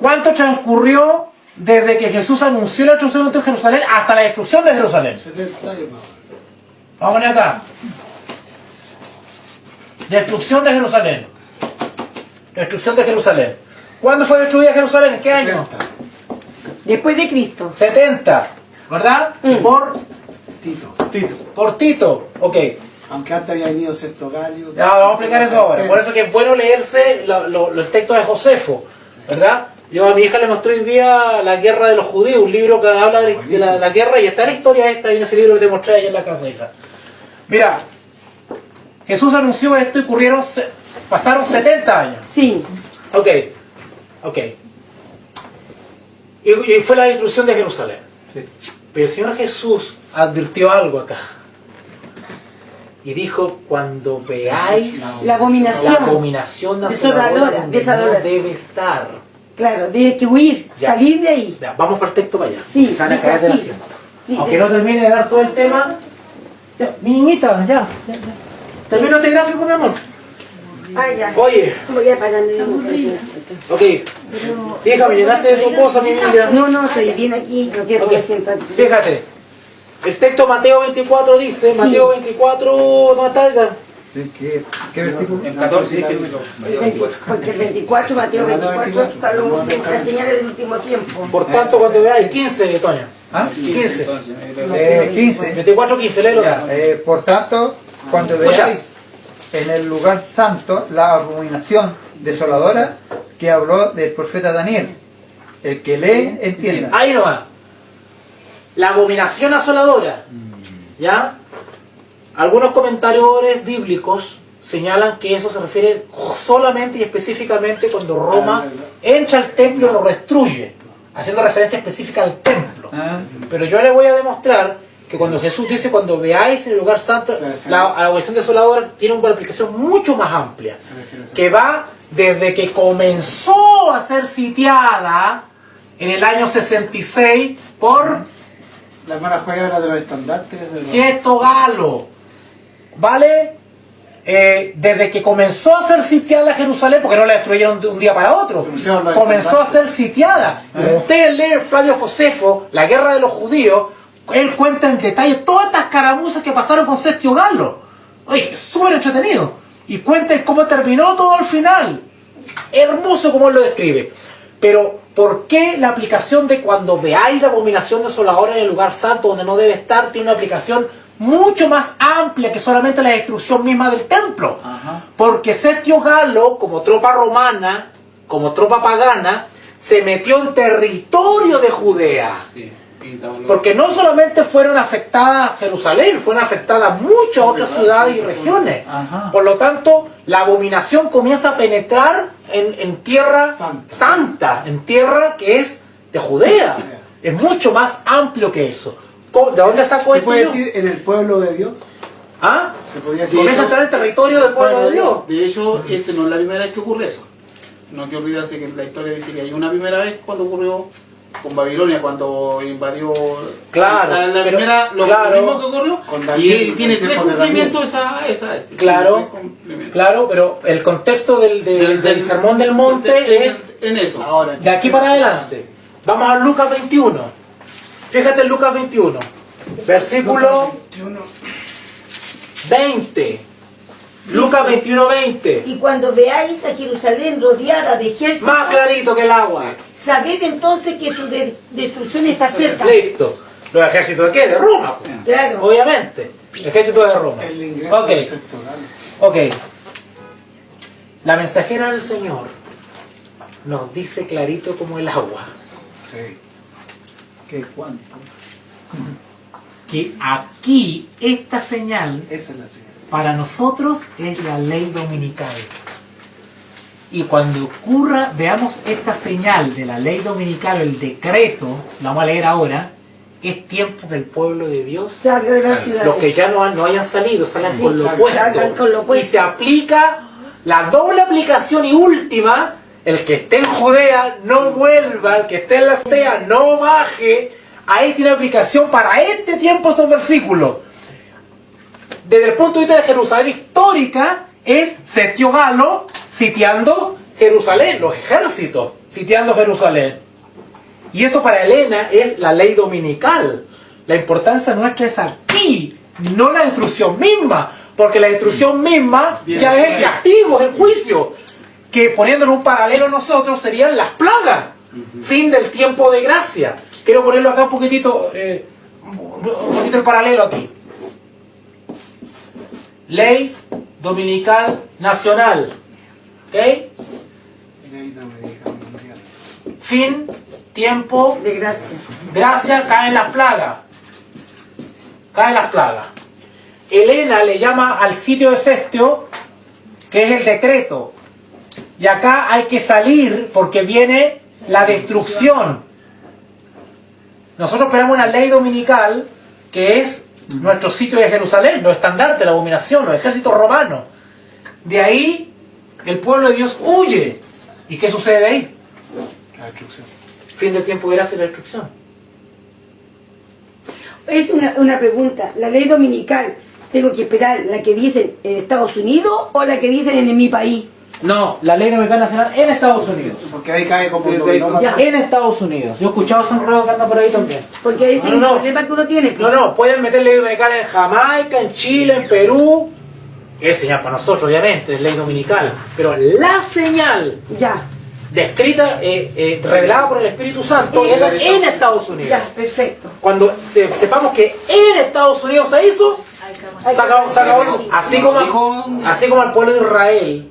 ¿Cuánto transcurrió desde que Jesús anunció la destrucción de Jerusalén hasta la destrucción de Jerusalén? 70 años más. Vamos a poner acá. Destrucción de Jerusalén. Destrucción de Jerusalén. ¿Cuándo fue destruida Jerusalén? ¿En qué año? 70. Después de Cristo. 70. ¿Verdad? Tito. Por Tito. Ok. Aunque antes había venido Sexto Galio. Ya, vamos a explicar eso ahora. Por eso que es bueno leerse los textos de Josefo. ¿Verdad? Yo a mi hija le mostré hoy día La guerra de los judíos, un libro que habla de la guerra, y está la historia esta en ese libro que te mostré ahí en la casa, hija. Mira, Jesús anunció esto y pasaron 70 años. Sí. Ok. Y fue la destrucción de Jerusalén. Sí. Pero el Señor Jesús advirtió algo acá. Y dijo, cuando veáis La abominación. asoladora donde no Desoladora. debe estar. Claro, tiene que huir, Ya. salir de ahí. Ya, vamos para el texto para allá. Sí, Se van a caer del sí. asiento. Sí, Aunque no termine de dar todo el tema. Ya, mi niñita, ya. Termino este gráfico, mi amor. Ah, ya. Oye, Voy a pararme. ok. Hija, me llenaste de tu cosa, mi Biblia. No, estoy bien aquí. No quiero Ok. que me siento aquí. Fíjate. El texto Mateo 24 dice, Mateo 24, ¿dónde está? Edgar? Sí, ¿qué versículo? En 14 dice Porque el 24, Mateo 24, está las señales del último tiempo. Por tanto, cuando veáis 15, Toño. ¿Ah? 15. 15. 24, 15, léelo. Ya, por tanto, cuando veáis en el lugar santo la abominación desoladora que habló del profeta Daniel, el que lee, entienda. Ahí nomás. La abominación asoladora. ¿Ya? Algunos comentarios bíblicos señalan que eso se refiere solamente y específicamente cuando Roma entra al templo y lo destruye, haciendo referencia específica al templo. Pero yo le voy a demostrar que cuando Jesús dice, cuando veáis en el lugar santo, la abominación desoladora tiene una aplicación mucho más amplia, que va desde que comenzó a ser sitiada en el año 66 por La hermana juega era de los estandartes. Sexto Galo, ¿vale? Desde que comenzó a ser sitiada Jerusalén, porque no la destruyeron de un día para otro, comenzó a ser sitiada. Como ustedes leen Flavio Josefo, La guerra de los judíos, él cuenta en detalle todas estas caramuzas que pasaron con Sexto Galo. Oye, es súper entretenido. Y cuenta cómo terminó todo al final. Hermoso como él lo describe. Pero, ¿por qué la aplicación de cuando veáis la abominación desoladora en el lugar santo donde no debe estar tiene una aplicación mucho más amplia que solamente la destrucción misma del templo? Porque Sexto Galo, como tropa romana, como tropa pagana, se metió en territorio de Judea. Porque no solamente fueron afectadas Jerusalén, fueron afectadas muchas otras ciudades y regiones. Por lo tanto, la abominación comienza a penetrar en tierra santa, en tierra que es de Judea. Es mucho más amplio que eso. ¿De dónde sacó ¿Se esto? puede decir en el pueblo de Dios? ¿Ah? Se podría decir. Comienza a entrar en territorio del pueblo de Dios. De hecho, no es la primera vez que ocurre eso. No hay que olvidarse que la historia dice que hay una primera vez cuando ocurrió con Babilonia, cuando invadió. Claro, la pero- primera, lo claro. mismo que ocurrió. Con Daniel, Y tiene con el tres tiempo de cumplimientos esa. Claro. Tres cumplimientos. Claro, pero el contexto del Sermón del Monte es en eso. Ahora. de aquí para adelante. Vamos a Lucas 21. Fíjate en Lucas 21. Versículo 20. Lucas 21, 20. Y cuando veáis a Jerusalén rodeada de ejércitos, Más clarito que el agua. sabed entonces que su destrucción está cerca. Listo. ¿Los ejércitos de qué? De Roma. Claro. Obviamente. Ejércitos de Roma. El ingreso Ok. del Sexto Galo. Ok. La mensajera del Señor nos dice clarito como el agua. Sí. ¿Qué cuánto? Que aquí esta señal Esa es la señal. para nosotros es la ley dominical. Y cuando ocurra, veamos esta señal de la ley dominical, el decreto, la vamos a leer ahora, es tiempo que el pueblo de Dios, Salga de la ciudad. los que ya no hayan salido, salgan Sí, con lo salgan con lo opuesto. Y opuesto. se aplica la doble aplicación y última, el que esté en Judea no vuelva, el que esté en la azotea no baje. Ahí tiene aplicación para este tiempo esos versículos. Desde el punto de vista de Jerusalén histórica, es Setio Galo sitiando Jerusalén, los ejércitos sitiando Jerusalén. Y eso para Elena es la ley dominical. La importancia nuestra es aquí, no la destrucción misma, porque la destrucción misma ya es el castigo, es el juicio, que poniéndolo en un paralelo nosotros serían las plagas, fin del tiempo de gracia. Quiero ponerlo acá un poquitito el paralelo aquí. Ley dominical nacional, ¿ok? Fin, tiempo, De gracia. gracia, caen las plagas. Caen las plagas. Elena le llama al sitio de Cestio, que es el decreto. Y acá hay que salir porque viene la destrucción. Nosotros esperamos una ley dominical que es nuestro sitio de Jerusalén, los estandartes, la abominación, los ejércitos romanos. De ahí el pueblo de Dios huye. ¿Y qué sucede ahí? La destrucción. Fin del tiempo de gracia y la destrucción. Es una pregunta. ¿La ley dominical tengo que esperar la que dicen en Estados Unidos o la que dicen en mi país? No, la ley dominical nacional en Estados Unidos. Porque ahí cae como un Desde dominó. Ya. En Estados Unidos. Yo he escuchado ese enredo que anda por ahí también. Porque ese es el No. problema que uno tiene. No, pueden meter ley dominical en Jamaica, en Chile, en Perú. Es señal para nosotros, obviamente, es ley dominical. Pero la señal Ya, descrita, revelada por el Espíritu Santo, es en Estados Unidos. ya, perfecto. Cuando sepamos que en Estados Unidos se hizo, se acabó. Así como al pueblo de Israel,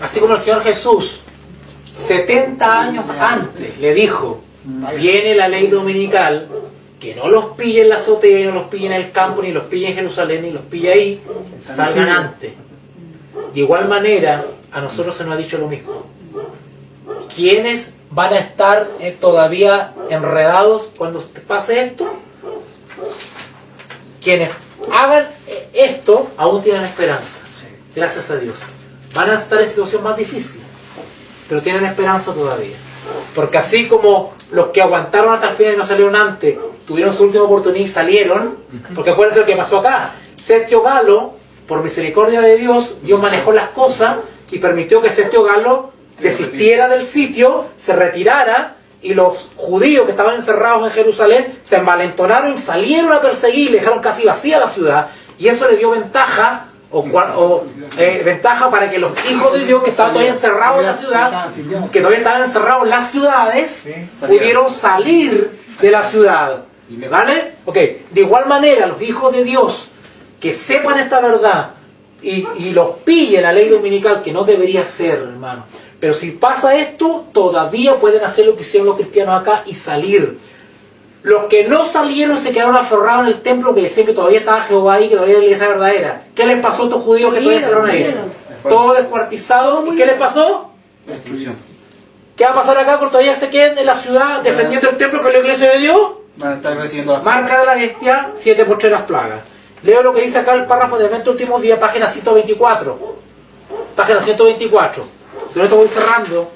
así como el Señor Jesús, 70 años antes, le dijo, viene la ley dominical, que no los pille en la azotea, no los pille en el campo, ni los pille en Jerusalén, ni los pille ahí, salgan antes. De igual manera, a nosotros se nos ha dicho lo mismo. ¿Quiénes van a estar todavía enredados cuando pase esto? Quienes hagan esto aún tienen esperanza, gracias a Dios. Van a estar en situación más difícil, pero tienen esperanza todavía. Porque así como los que aguantaron hasta el final y no salieron antes, tuvieron su última oportunidad y salieron, porque acuérdense lo que pasó acá. Setio Galo, por misericordia de Dios, Dios manejó las cosas y permitió que Setio Galo desistiera del sitio, se retirara, y los judíos que estaban encerrados en Jerusalén se envalentonaron y salieron a perseguir, le dejaron casi vacía la ciudad, y eso le dio ventaja ventaja para que los hijos de Dios que estaban todavía encerrados en la ciudad, que todavía estaban encerrados en las ciudades, pudieron salir de la ciudad. ¿Vale? Ok, de igual manera los hijos de Dios que sepan esta verdad y los pille la ley dominical, que no debería ser, hermano, pero si pasa esto, todavía pueden hacer lo que hicieron los cristianos acá y salir. Los que no salieron se quedaron aferrados en el templo, que decían que todavía estaba Jehová ahí, que todavía era la iglesia verdadera. ¿Qué les pasó a estos judíos que todavía se quedaron ahí? Todos descuartizados. ¿Y qué les pasó? Destrucción. ¿Qué va a pasar acá cuando todavía se queden en la ciudad defendiendo el templo que es la iglesia de Dios? Van a estar recibiendo las Marca de la bestia, 7 postreras plagas. Leo lo que dice acá el párrafo de Evento Últimos Días, página 124. Página 124. Con esto voy cerrando.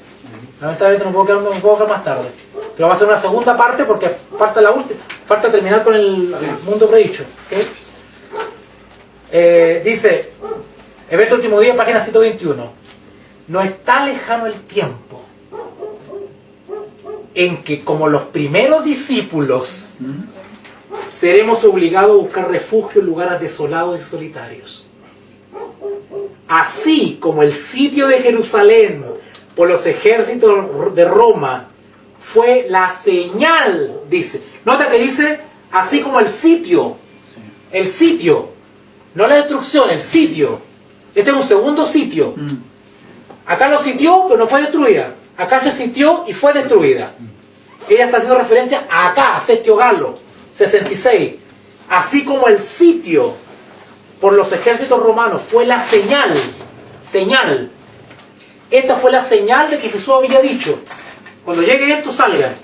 Lamentablemente no puedo quedar más tarde. Pero va a ser una segunda parte porque falta la última. Falta terminar con el mundo predicho. ¿Okay? Dice, Evento Último Día, página 121. No está lejano el tiempo en que, como los primeros discípulos, seremos obligados a buscar refugio en lugares desolados y solitarios. Así como el sitio de Jerusalén por los ejércitos de Roma fue la señal, dice. Nota que dice, así como el sitio, no la destrucción, el sitio. Este es un segundo sitio. Acá lo sitió, pero no fue destruida. Acá se sitió y fue destruida. ella está haciendo referencia a acá, a Sestio Galo, 66. Así como el sitio por los ejércitos romanos fue la señal. Esta fue la señal de que Jesús había dicho: cuando llegue esto, salgan.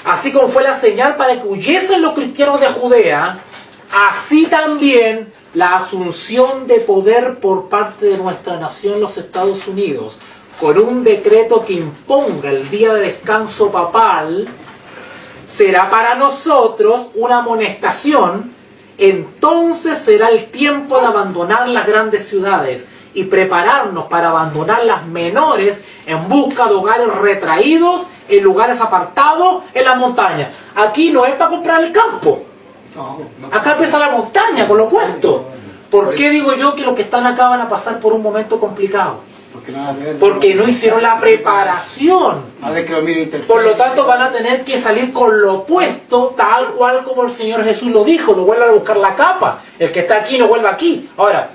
Así como fue la señal para que huyesen los cristianos de Judea, así también la asunción de poder por parte de nuestra nación, los Estados Unidos, con un decreto que imponga el día de descanso papal, será para nosotros una amonestación. Entonces será el tiempo de abandonar las grandes ciudades y prepararnos para abandonar las menores en busca de hogares retraídos en lugares apartados en las montañas. Aquí no es para comprar el campo. Acá empieza la montaña con lo opuesto. ¿Por qué digo yo que los que están acá van a pasar por un momento complicado? Porque no hicieron la preparación. Por lo tanto van a tener que salir con lo opuesto, tal cual como el Señor Jesús lo dijo: no vuelvan a buscar la capa, el que está aquí no vuelva aquí. Ahora,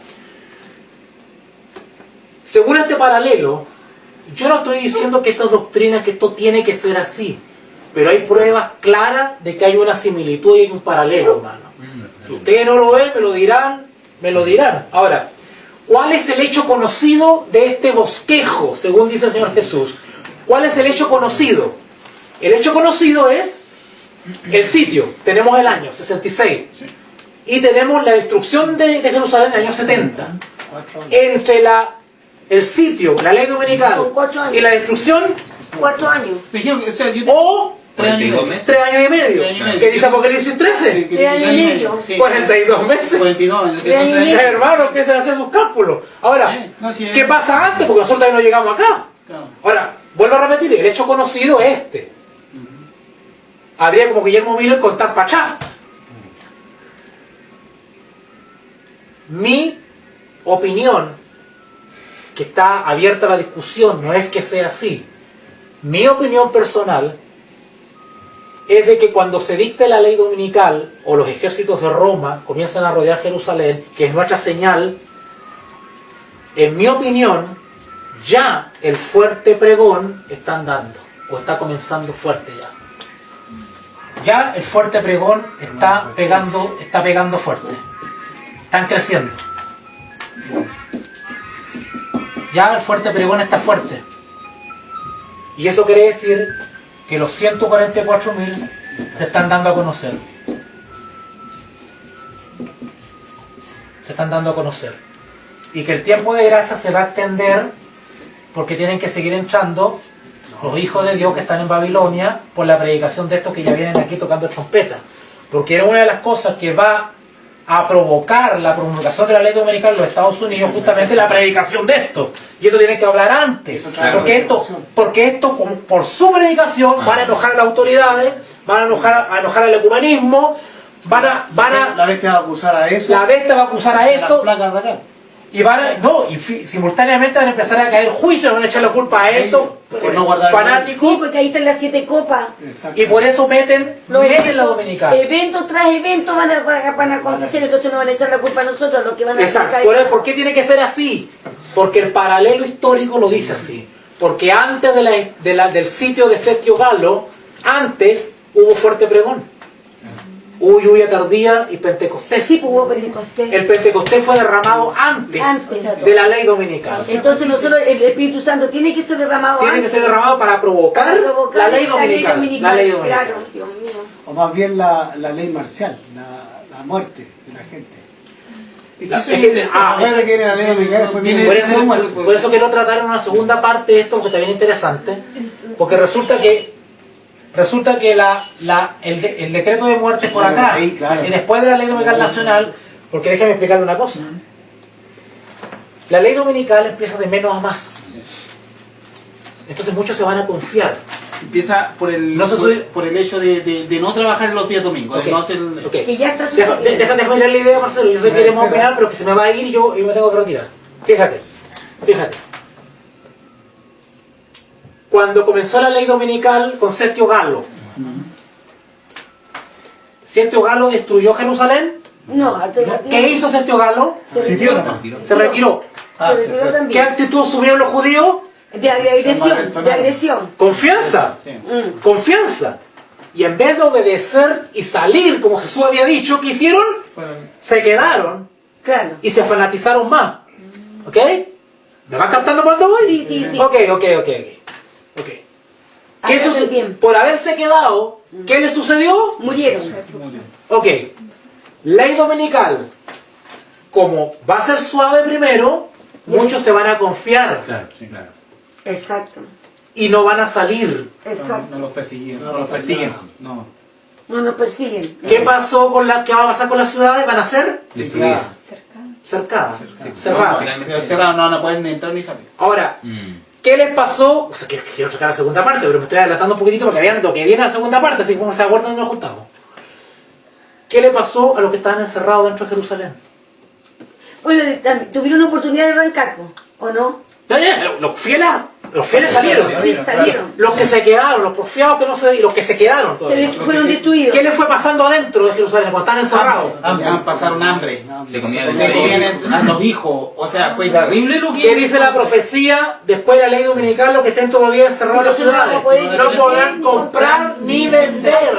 según este paralelo, yo no estoy diciendo que esto es doctrina, que esto tiene que ser así, pero hay pruebas claras de que hay una similitud y hay un paralelo, hermano. Si ustedes no lo ven, me lo dirán. Ahora, ¿cuál es el hecho conocido de este bosquejo, según dice el Señor Jesús? ¿Cuál es el hecho conocido? El hecho conocido es el sitio. Tenemos el año 66. Y tenemos la destrucción de Jerusalén en el año 70. Entre el sitio, la ley dominical, y la destrucción, 4 años. o 3 años y medio. 3 años y medio. ¿Qué dice Apocalipsis 13? 3 años y medio. 42 meses. 42, Hermano, empiezan a hacer sus cálculos. Ahora, ¿qué pasa antes? Porque nosotros todavía no llegamos acá. Ahora, vuelvo a repetir, el hecho conocido es este. Habría como Guillermo Miller contar para allá. Mi opinión, que está abierta a la discusión, no es que sea así. Mi opinión personal es de que cuando se dicte la ley dominical o los ejércitos de Roma comienzan a rodear Jerusalén, que es nuestra señal, en mi opinión, ya el fuerte pregón está andando, o está comenzando fuerte ya. Ya el fuerte pregón está pegando fuerte. Están creciendo. Ya el fuerte pregón está fuerte. Y eso quiere decir que los 144.000 se están dando a conocer. Se están dando a conocer. Y que el tiempo de gracia se va a extender porque tienen que seguir entrando los hijos de Dios que están en Babilonia por la predicación de estos que ya vienen aquí tocando trompeta. Porque era una de las cosas que va a provocar la promulgación de la ley dominical en los Estados Unidos, justamente la predicación de esto. Y esto tienen que hablar antes. Porque esto por su predicación van a enojar a las autoridades, van a enojar al ecumenismo, La bestia va a acusar a eso. La bestia va a acusar a esto. Las placas de acá. Y simultáneamente van a empezar a caer juicios, van a echar la culpa a estos fanáticos. Sí, porque ahí están las 7 copas. Y por eso meten la dominical. Evento tras evento van a acontecer, entonces no van a echar la culpa a nosotros, los que van a Exacto. ¿Por qué tiene que ser así? Porque el paralelo histórico lo dice así. Porque antes del sitio de Sestio Galo, antes hubo fuerte pregón. Hubo lluvia tardía y Pentecostés. Sí, pues hubo Pentecostés. El Pentecostés fue derramado antes de la ley dominical. Entonces nosotros, el Espíritu Santo tiene que ser derramado Tiene que ser derramado para provocar la ley dominical. La ley dominical. Claro, Dios mío. O más bien la ley marcial, la muerte de la gente. Por eso quiero tratar en una segunda parte esto, porque está bien interesante, porque resulta que el decreto de muerte es por acá, ahí, claro. Y después de la ley dominical nacional, porque déjame explicarle una cosa. La ley dominical empieza de menos a más. Entonces muchos se van a confiar. Empieza por el hecho de no trabajar los días domingos, de no hacer... Que ya está sucediendo. Déjame leer la idea, Marcelo. Yo sé que queremos opinar, pero que se me va a ir y yo me tengo que retirar. Fíjate. Cuando comenzó la ley dominical con Sestio Galo, ¿Sestio Galo destruyó Jerusalén? No, ¿Qué hizo Sestio Galo? Se retiró. Se retiró. Se retiró también. ¿Qué actitud subieron los judíos? De agresión. Confianza. Sí. Confianza. Y en vez de obedecer y salir, como Jesús había dicho, ¿qué hicieron? Se quedaron Claro. y se fanatizaron más. ¿Ok? ¿Me van captando cuando voy? Sí. Ok. ¿Qué Hágase bien. por haberse quedado, ¿qué le sucedió? Murieron. Ok. Ley dominical. Como va a ser suave primero, muchos se van a confiar Claro, sí, claro. Exacto. y no van a salir. Exacto. No los persiguen. No No los persiguen. pasa No. No nos persiguen. ¿Qué pasó con qué va a pasar con las ciudades? Van a ser Destruida. cercadas, Sí. cerradas. No, cerrado, no pueden ni entrar ni salir. Ahora, ¿qué les pasó? O sea, quiero sacar la segunda parte, pero me estoy adelantando un poquitito porque vean lo que viene a la segunda parte, así como se acuerdan nos juntamos. ¿Qué le pasó a los que estaban encerrados dentro de Jerusalén? Bueno, tuvieron oportunidad de arrancar, ¿o no? Los fieles salieron. Sí, salieron. Los que se quedaron, los porfiados que no se... y los que se quedaron todavía. Fueron destruidos. ¿Qué les fue pasando adentro de Jerusalén cuando estaban encerrados? Pasaron hambre. Se comían Se comían a los hijos. O sea, fue terrible lo que... ¿Qué dice la profecía? Después de la ley dominical, los que estén todavía encerrados en las ciudades no podrán comprar ni vender,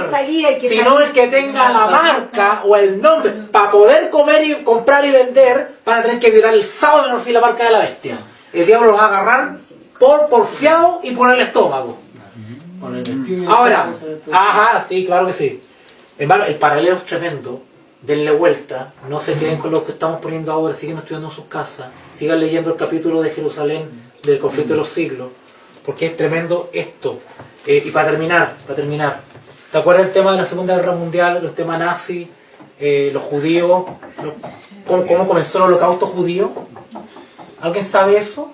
sino el que tenga la marca o el nombre. Para poder comer y comprar y vender, van a tener que violar el sábado de no decir la marca de la bestia. El diablo los va a agarrar por porfiado y por el estómago. Por el vestido y Ahora, el cuerpo, ajá, sí, claro que sí. Hermano, el paralelo es tremendo. Denle vuelta, no se queden con lo que estamos poniendo ahora, sigan estudiando en sus casas, sigan leyendo el capítulo de Jerusalén del conflicto de los siglos, porque es tremendo esto. Y para terminar, ¿te acuerdas del tema de la Segunda Guerra Mundial, el tema nazi, los judíos, cómo comenzó el holocausto judío? ¿Alguien sabe eso?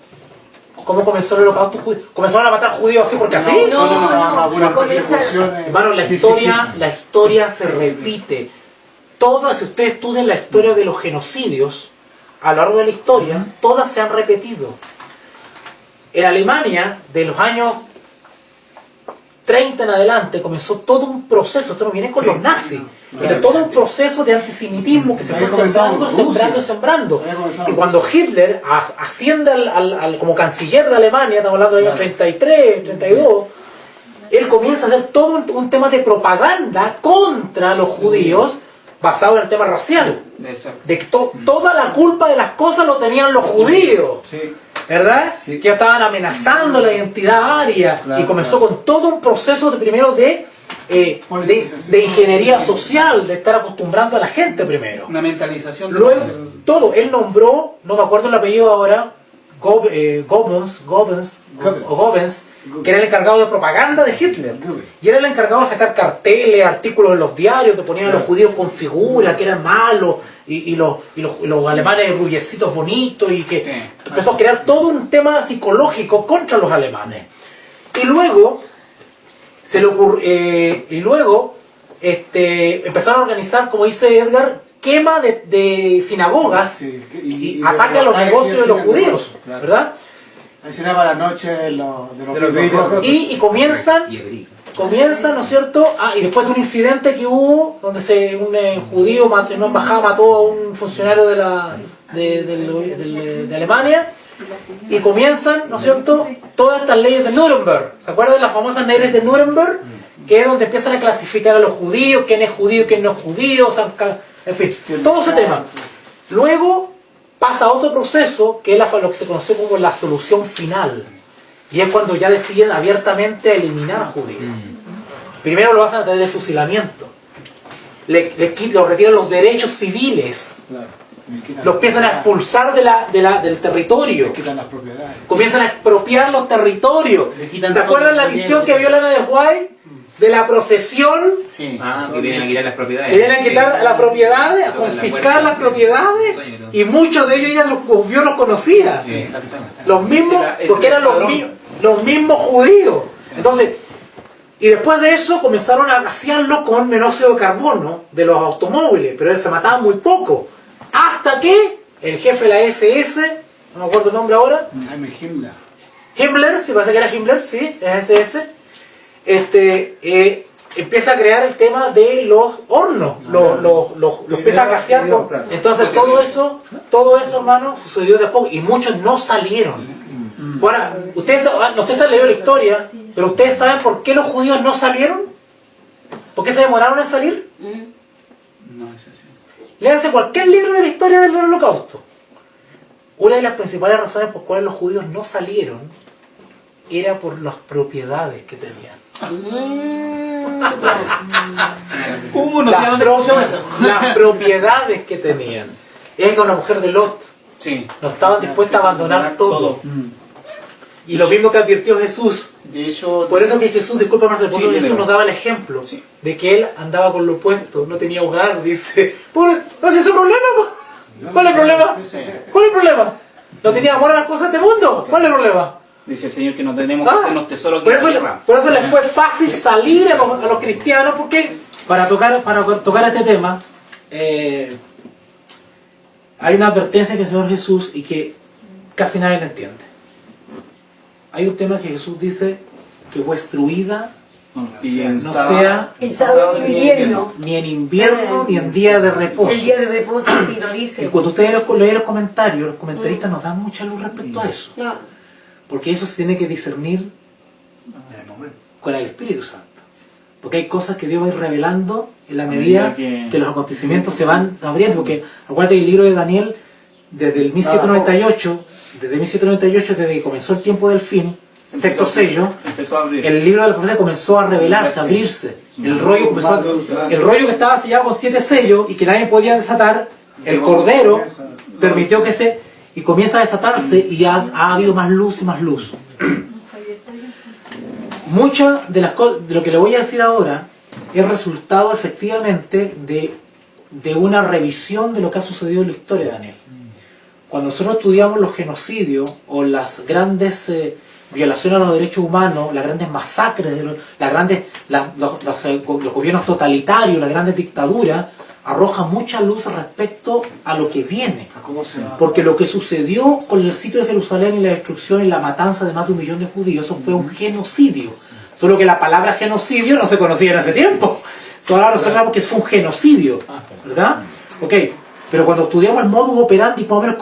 ¿Cómo comenzó el holocausto judío? ¿Comenzaron a matar judíos así porque así? No, algunas comenzaron. persecuciones. Hermano, la historia se repite. Si ustedes estudian la historia de los genocidios, a lo largo de la historia, todas se han repetido. En Alemania, de los años 30 en adelante, comenzó todo un proceso, esto no viene con los nazis, pero todo un proceso de antisemitismo que se fue sembrando. Y cuando Hitler asciende como canciller de Alemania, estamos hablando del año 33, 32, él comienza a hacer todo un tema de propaganda contra los judíos, basado en el tema racial. De que toda la culpa de las cosas lo tenían los judíos. Sí. ¿Verdad? Sí. Que estaban amenazando la identidad aria. Claro, y comenzó con todo un proceso de ingeniería social, de estar acostumbrando a la gente primero. Una mentalización. Luego, todo. Él nombró, no me acuerdo el apellido ahora, Goebbels, que era el encargado de propaganda de Hitler. Y era el encargado de sacar carteles, artículos en los diarios que ponían a los judíos con figuras que eran malos, y los alemanes rubiecitos bonitos, y que empezó a crear todo un tema psicológico contra los alemanes. Y luego empezaron a organizar, como dice Edgar, quema de sinagogas y ataque a los negocios de los judíos, ¿verdad? Enseñaba la noche de los vidrios. Y comienzan, ¿no es cierto? Y después de un incidente que hubo, donde un judío en una embajada mató a un funcionario de Alemania, y comienzan, ¿no es cierto?, todas estas leyes de Nuremberg. ¿Se acuerdan de las famosas leyes de Nuremberg? Que es donde empiezan a clasificar a los judíos, quién es judío y quién no es judío, en fin, todo ese tema. Luego pasa otro proceso que es lo que se conoce como la solución final, y es cuando ya deciden abiertamente eliminar a judíos. Primero lo hacen a través de fusilamiento, le retiran los derechos civiles, los empiezan a expulsar del territorio, quitan las propiedades. comienzan a expropiar los territorios. ¿Se acuerdan la visión que vio Elena de White de la procesión? Sí. Que vienen a quitar las propiedades. Que vienen a quitar las propiedades, a confiscar las propiedades, y muchos de ellos ella los conocía. Sí, exactamente. Los mismos, porque eran los mismos judíos. Entonces, y después de eso comenzaron a gasearlo con monóxido de carbono de los automóviles, pero se mataban muy poco. Hasta que el jefe de la SS, no me acuerdo el nombre ahora, Himmler, si parece que era Himmler, sí, SS, empieza a crear el tema de los hornos, los empieza a gasear. Entonces todo eso, hermano, sucedió de a poco, y muchos no salieron. Bueno, ustedes, no sé si han leído la historia, pero ustedes saben por qué los judíos no salieron. ¿Por qué se demoraron en salir? No, es así. Léanse cualquier libro de la historia del Holocausto. Una de las principales razones por cuales los judíos no salieron era por las propiedades que tenían. No sé a dónde puso eso. Las propiedades que tenían. Es con la mujer de Lot. Sí. No estaban dispuestos a abandonar todo. Y lo mismo que advirtió Jesús. De hecho, Por eso que Jesús, disculpa Marcelo, por Sí, eso Jesús dile. nos daba el ejemplo Sí. de que él andaba con lo opuesto, no tenía hogar, dice. No sé, ¿es un problema? ¿Cuál es el problema? Sí. ¿Cuál es el problema? No tenía amor a las cosas de este mundo. ¿Cuál es el problema? dice el Señor que no tenemos que Ah, hacernos tesoros por que eso, tierra. por eso les fue fácil salir a los cristianos, porque para tocar este tema, hay una advertencia que el Señor Jesús y que casi nadie la entiende. Hay un tema que Jesús dice que vuestra huida no sea El sábado de invierno. ni en invierno ni en día de reposo. El día de reposo, sí, lo Y dice. cuando ustedes leen los comentarios, los comentaristas nos dan mucha luz respecto a eso. No, Porque eso se tiene que discernir En el momento. con el Espíritu Santo. Porque hay cosas que Dios va a ir revelando en la medida que los acontecimientos se van abriendo. Porque acuérdate que el libro de Daniel, desde el 1798, desde que comenzó el tiempo del fin, sexto sello, Empezó a abrir. el libro de la profecía comenzó a revelarse, a abrirse. El rollo el rollo que estaba sellado con 7 sellos y que nadie podía desatar, el Cordero permitió que y comienza a desatarse y ha habido más luz y más luz. Mucha de las cosas, de lo que le voy a decir ahora, es resultado efectivamente de una revisión de lo que ha sucedido en la historia de Daniel. Cuando nosotros estudiamos los genocidios o las grandes violaciones a los derechos humanos, las grandes masacres, los gobiernos totalitarios, las grandes dictaduras, arroja mucha luz respecto a lo que viene. ¿A cómo se va? Porque lo que sucedió con el sitio de Jerusalén y la destrucción y la matanza de más de 1 millón de judíos, eso fue un genocidio. Solo que la palabra genocidio no se conocía en ese tiempo. Ahora nosotros sabemos que es un genocidio, ¿verdad? Ok, pero cuando estudiamos el modus operandi, más o menos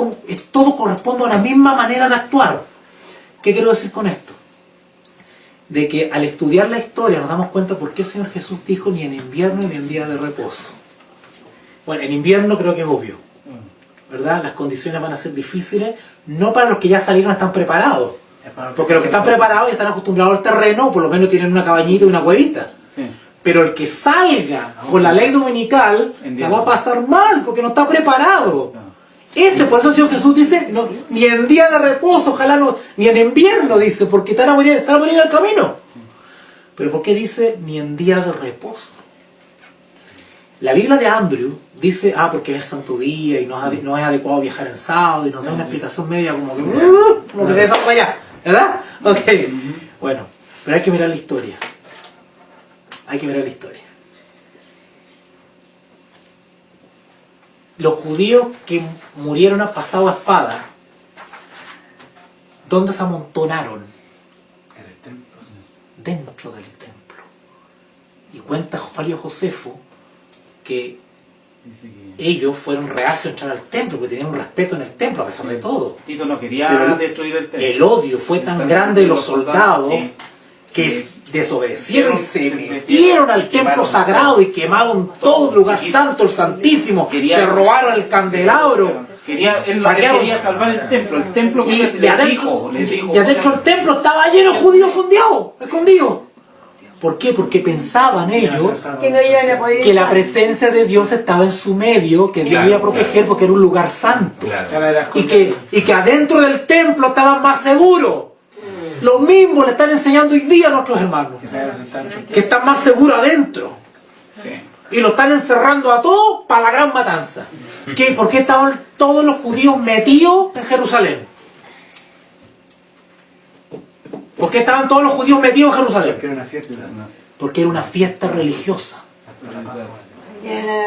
todo corresponde a la misma manera de actuar. ¿Qué quiero decir con esto? De que al estudiar la historia nos damos cuenta por qué el Señor Jesús dijo ni en invierno ni en día de reposo. Bueno, en invierno creo que es obvio, ¿verdad? Las condiciones van a ser difíciles, no para los que ya salieron están preparados, porque los que están preparados ya están acostumbrados al terreno, por lo menos tienen una cabañita y una cuevita. Sí. Pero el que salga con la ley dominical la va a pasar mal, porque no está preparado. Por eso el Señor Jesús dice, no, ni en día de reposo, ojalá no, ni en invierno, dice, porque se van a morir en el camino. Pero ¿por qué dice ni en día de reposo? La Biblia de Andrew dice, porque es el santo día y no es adecuado viajar en sábado, y nos da una explicación media como que se desarrolla allá, ¿verdad? Ok, bueno, pero hay que mirar la historia. Hay que mirar la historia. Los judíos que murieron a pasado a espada, ¿dónde se amontonaron? En el templo. Dentro del templo. Y cuenta Flavio Josefo que ellos fueron reacios a entrar al templo, porque tenían un respeto en el templo a pesar de todo. Tito no quería Pero destruir el templo. El odio fue tan grande de los soldados sí, que desobedecieron y se metieron al templo sagrado y quemaron todo el lugar santo, el santísimo, se robaron el candelabro. Él Saquearon. quería salvar el templo Y que adentro le dijo, el templo estaba lleno de judíos escondidos. ¿Por qué? Porque pensaban ellos que no iban a poder que la entrar. presencia de Dios estaba en su medio, que Dios Claro, iba a proteger claro. porque era un lugar santo. Claro. Y que adentro del templo estaban más seguros. Lo mismo le están enseñando hoy día a nuestros hermanos, que están más seguros adentro. Sí. Y lo están encerrando a todos para la gran matanza. ¿Por qué estaban todos los judíos metidos en Jerusalén? ¿Por qué estaban todos los judíos metidos en Jerusalén? Porque era una fiesta. Porque era una fiesta religiosa.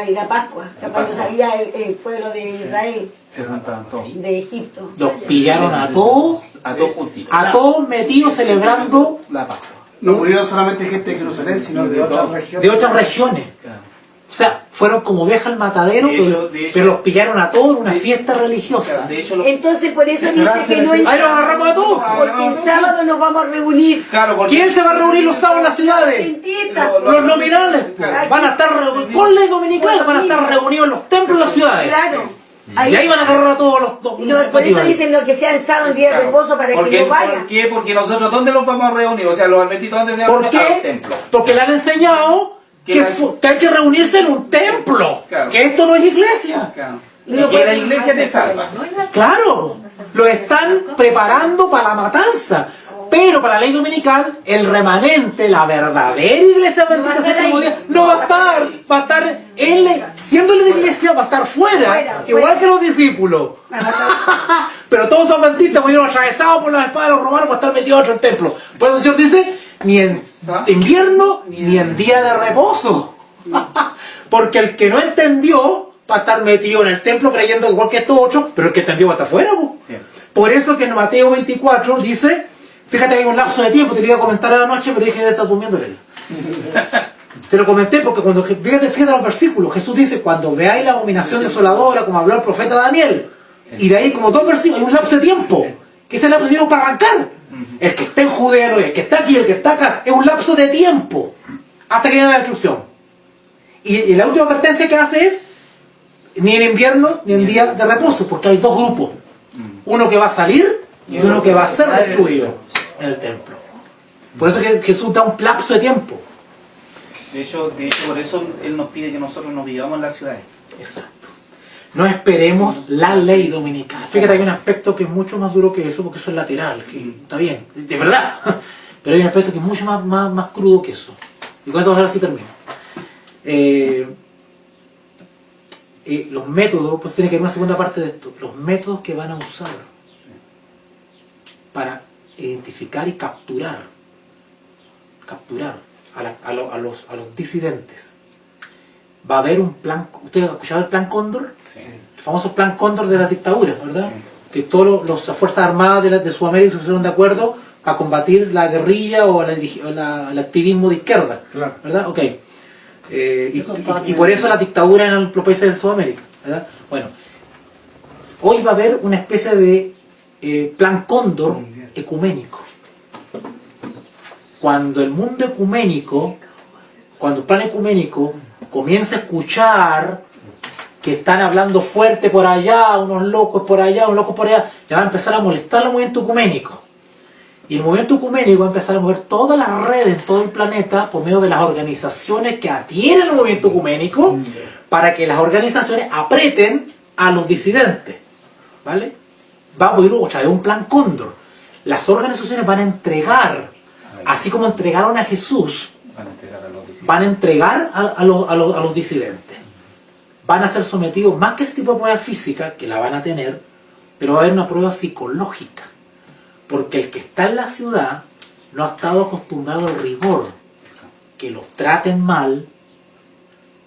Y la Pascua, cuando salía el pueblo de Israel, Se juntaban todos. de Egipto. Los pillaron a todos metidos celebrando La Pascua. No murieron solamente gente de Jerusalén, sino de otras regiones. de otras regiones. Claro. O sea, fueron como ovejas al matadero, De hecho- pero los pillaron a todos en una fiesta religiosa. De hecho, Entonces por eso dice que no es... ¡Ahí nos agarramos a todos! Porque el sábado nos vamos a reunir. claro, porque ¿Quién se va a reunir los sábados en las ciudades? Dentista. Los nominales, pues. Van a estar con ley dominical, van a estar reunidos en los templos de las ciudades. Claro. Y ahí van a agarrar a todos los No, por eso dicen lo que sea el sábado, el día de reposo, para que porque, no vayan. ¿por qué? Porque nosotros, ¿dónde los vamos a reunir? O sea, los adventistas, ¿dónde se van a ¿Por reunir? A los qué? templos. Porque le han enseñado que hay que reunirse en un templo. Claro. Que esto no es iglesia. Claro. Y que la iglesia te salva. Claro, lo están preparando para la matanza. Pero para la ley dominical, el remanente, la verdadera iglesia adventista del séptimo día, no va a estar. Va a estar, siendo la iglesia, va a estar fuera. Igual que los discípulos. Pero todos son adventistas, murieron atravesados por las espadas de los romanos para estar metidos dentro del templo. Por eso el Señor dice, ni en invierno, ni en día de reposo. Porque el que no entendió, va a estar metido en el templo creyendo igual que estos otros, pero el que entendió va a estar fuera. Sí. Por eso que en Mateo 24 dice, fíjate que hay un lapso de tiempo, te lo iba a comentar a la noche, pero dije que estás durmiendo. Te lo comenté porque cuando fíjate los versículos, Jesús dice, cuando veáis la abominación desoladora, como habló el profeta Daniel, y de ahí como dos versículos, hay un lapso de tiempo, que es el lapso de tiempo para arrancar. El que está en Judea, el que está aquí, el que está acá, es un lapso de tiempo, hasta que viene la destrucción. Y la última advertencia que hace es, ni en invierno, ni en día de reposo, porque hay dos grupos. Uno que va a salir, y uno que va a ser destruido en el templo. Por eso que Jesús da un lapso de tiempo. De hecho, por eso Él nos pide que nosotros nos vivamos en las ciudades. Exacto. No esperemos la ley dominical. Fíjate, hay un aspecto que es mucho más duro que eso, porque eso es lateral. Que está bien, de verdad. Pero hay un aspecto que es mucho más crudo que eso. Y con esto ahora sí termino. Los métodos, pues tiene que haber una segunda parte de esto. Los métodos que van a usar para identificar y capturar a los disidentes. Va a haber un plan. ¿Usted ha escuchado el plan Cóndor? Sí. El famoso plan Cóndor de la dictadura, ¿verdad? Sí. Que todas las fuerzas armadas de Sudamérica se pusieron de acuerdo a combatir la guerrilla o el activismo de izquierda, Claro. ¿verdad? Ok. Y por eso la dictadura en los países de Sudamérica, ¿verdad? Bueno, hoy va a haber una especie de plan Cóndor ecuménico. Cuando el mundo ecuménico, cuando el plan ecuménico comienza a escuchar que están hablando fuerte por allá, unos locos por allá, unos locos por allá, ya va a empezar a molestar el movimiento ecuménico. Y el movimiento ecuménico va a empezar a mover todas las redes en todo el planeta por medio de las organizaciones que atienden el movimiento ecuménico para que las organizaciones aprieten a los disidentes. ¿Vale? Va a haber otra vez un plan Cóndor. Las organizaciones van a entregar, así como entregaron a Jesús, van a entregar a los disidentes. Van a ser sometidos, más que ese tipo de prueba física, que la van a tener, pero va a haber una prueba psicológica. Porque el que está en la ciudad no ha estado acostumbrado al rigor, que lo traten mal,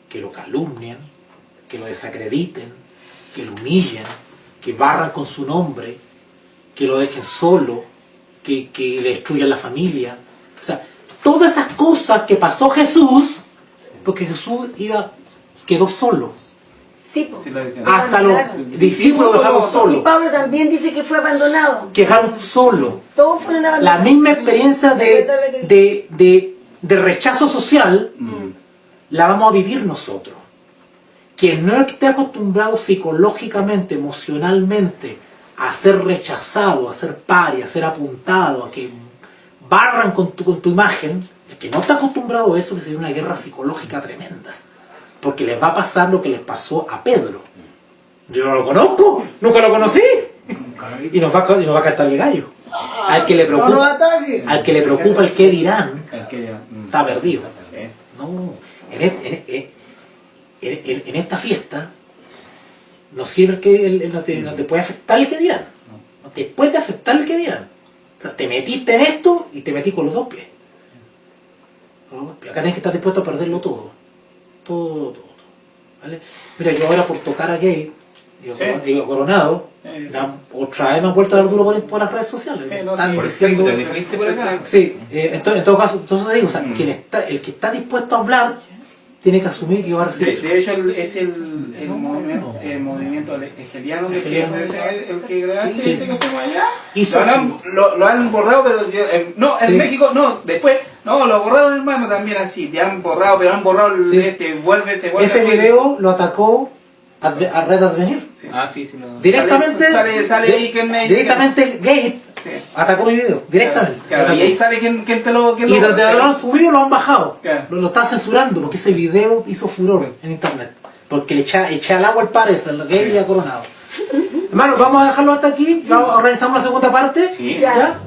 que lo calumnien, que lo desacrediten, que lo humillen, que barran con su nombre, que lo dejen solo, que le destruyan la familia. O sea, todas esas cosas que pasó Jesús, porque Jesús quedó solo. Sí, pues. Hasta los discípulos lo dejaron Y solo. Pablo también dice que fue abandonado. Quedaron solo. Todos fueron abandonados. La misma experiencia de rechazo social la vamos a vivir nosotros. Quien no esté acostumbrado psicológicamente, emocionalmente, a ser rechazado, a ser paria, a ser apuntado, a que barran con tu imagen, el que no está acostumbrado a eso, que sería una guerra psicológica tremenda. Porque les va a pasar lo que les pasó a Pedro. Yo no lo conozco, nunca lo conocí. Y nos va a cantar el gallo. Al que le preocupa el qué dirán, está perdido. No, en esta fiesta no sirve no te puede afectar el que dirán. No te puede afectar el que dirán. O sea, te metiste en esto y te metí con los dos pies. Acá tenés que estar dispuesto a perderlo todo. Todo. ¿Vale? Mira, yo ahora por tocar a Gay, digo Coronado, otra vez me han vuelto a dar duro por las redes sociales. Sí, no, están sí, diciendo. ¿Te saliste por acá? Sí, en todo caso, entonces digo, o sea, el que está dispuesto a hablar tiene que asumir que va a recibir. De hecho, es el movimiento hegeliano el que Sí. dice que estamos allá. Hizo Lo han borrado, pero no, en Sí. México no, después, no, lo borraron, hermano, también así, te han borrado, pero han borrado el Sí. vuelve. Ese video lo atacó a Red Advenir. Ah, sí, sí. Lo... Directamente, Sale ahí que me- directamente Gate Sí. atacó mi video, directamente. Claro, Atacó. y ahí sale quién te lo... Y desde lo han subido lo han bajado. Claro. Lo están censurando porque ese video hizo furor en internet. Porque le echa al agua el par eso, lo que él ya coronado. Hermano, vamos a dejarlo hasta aquí. Vamos a organizar una segunda parte. Sí. ¿Ya?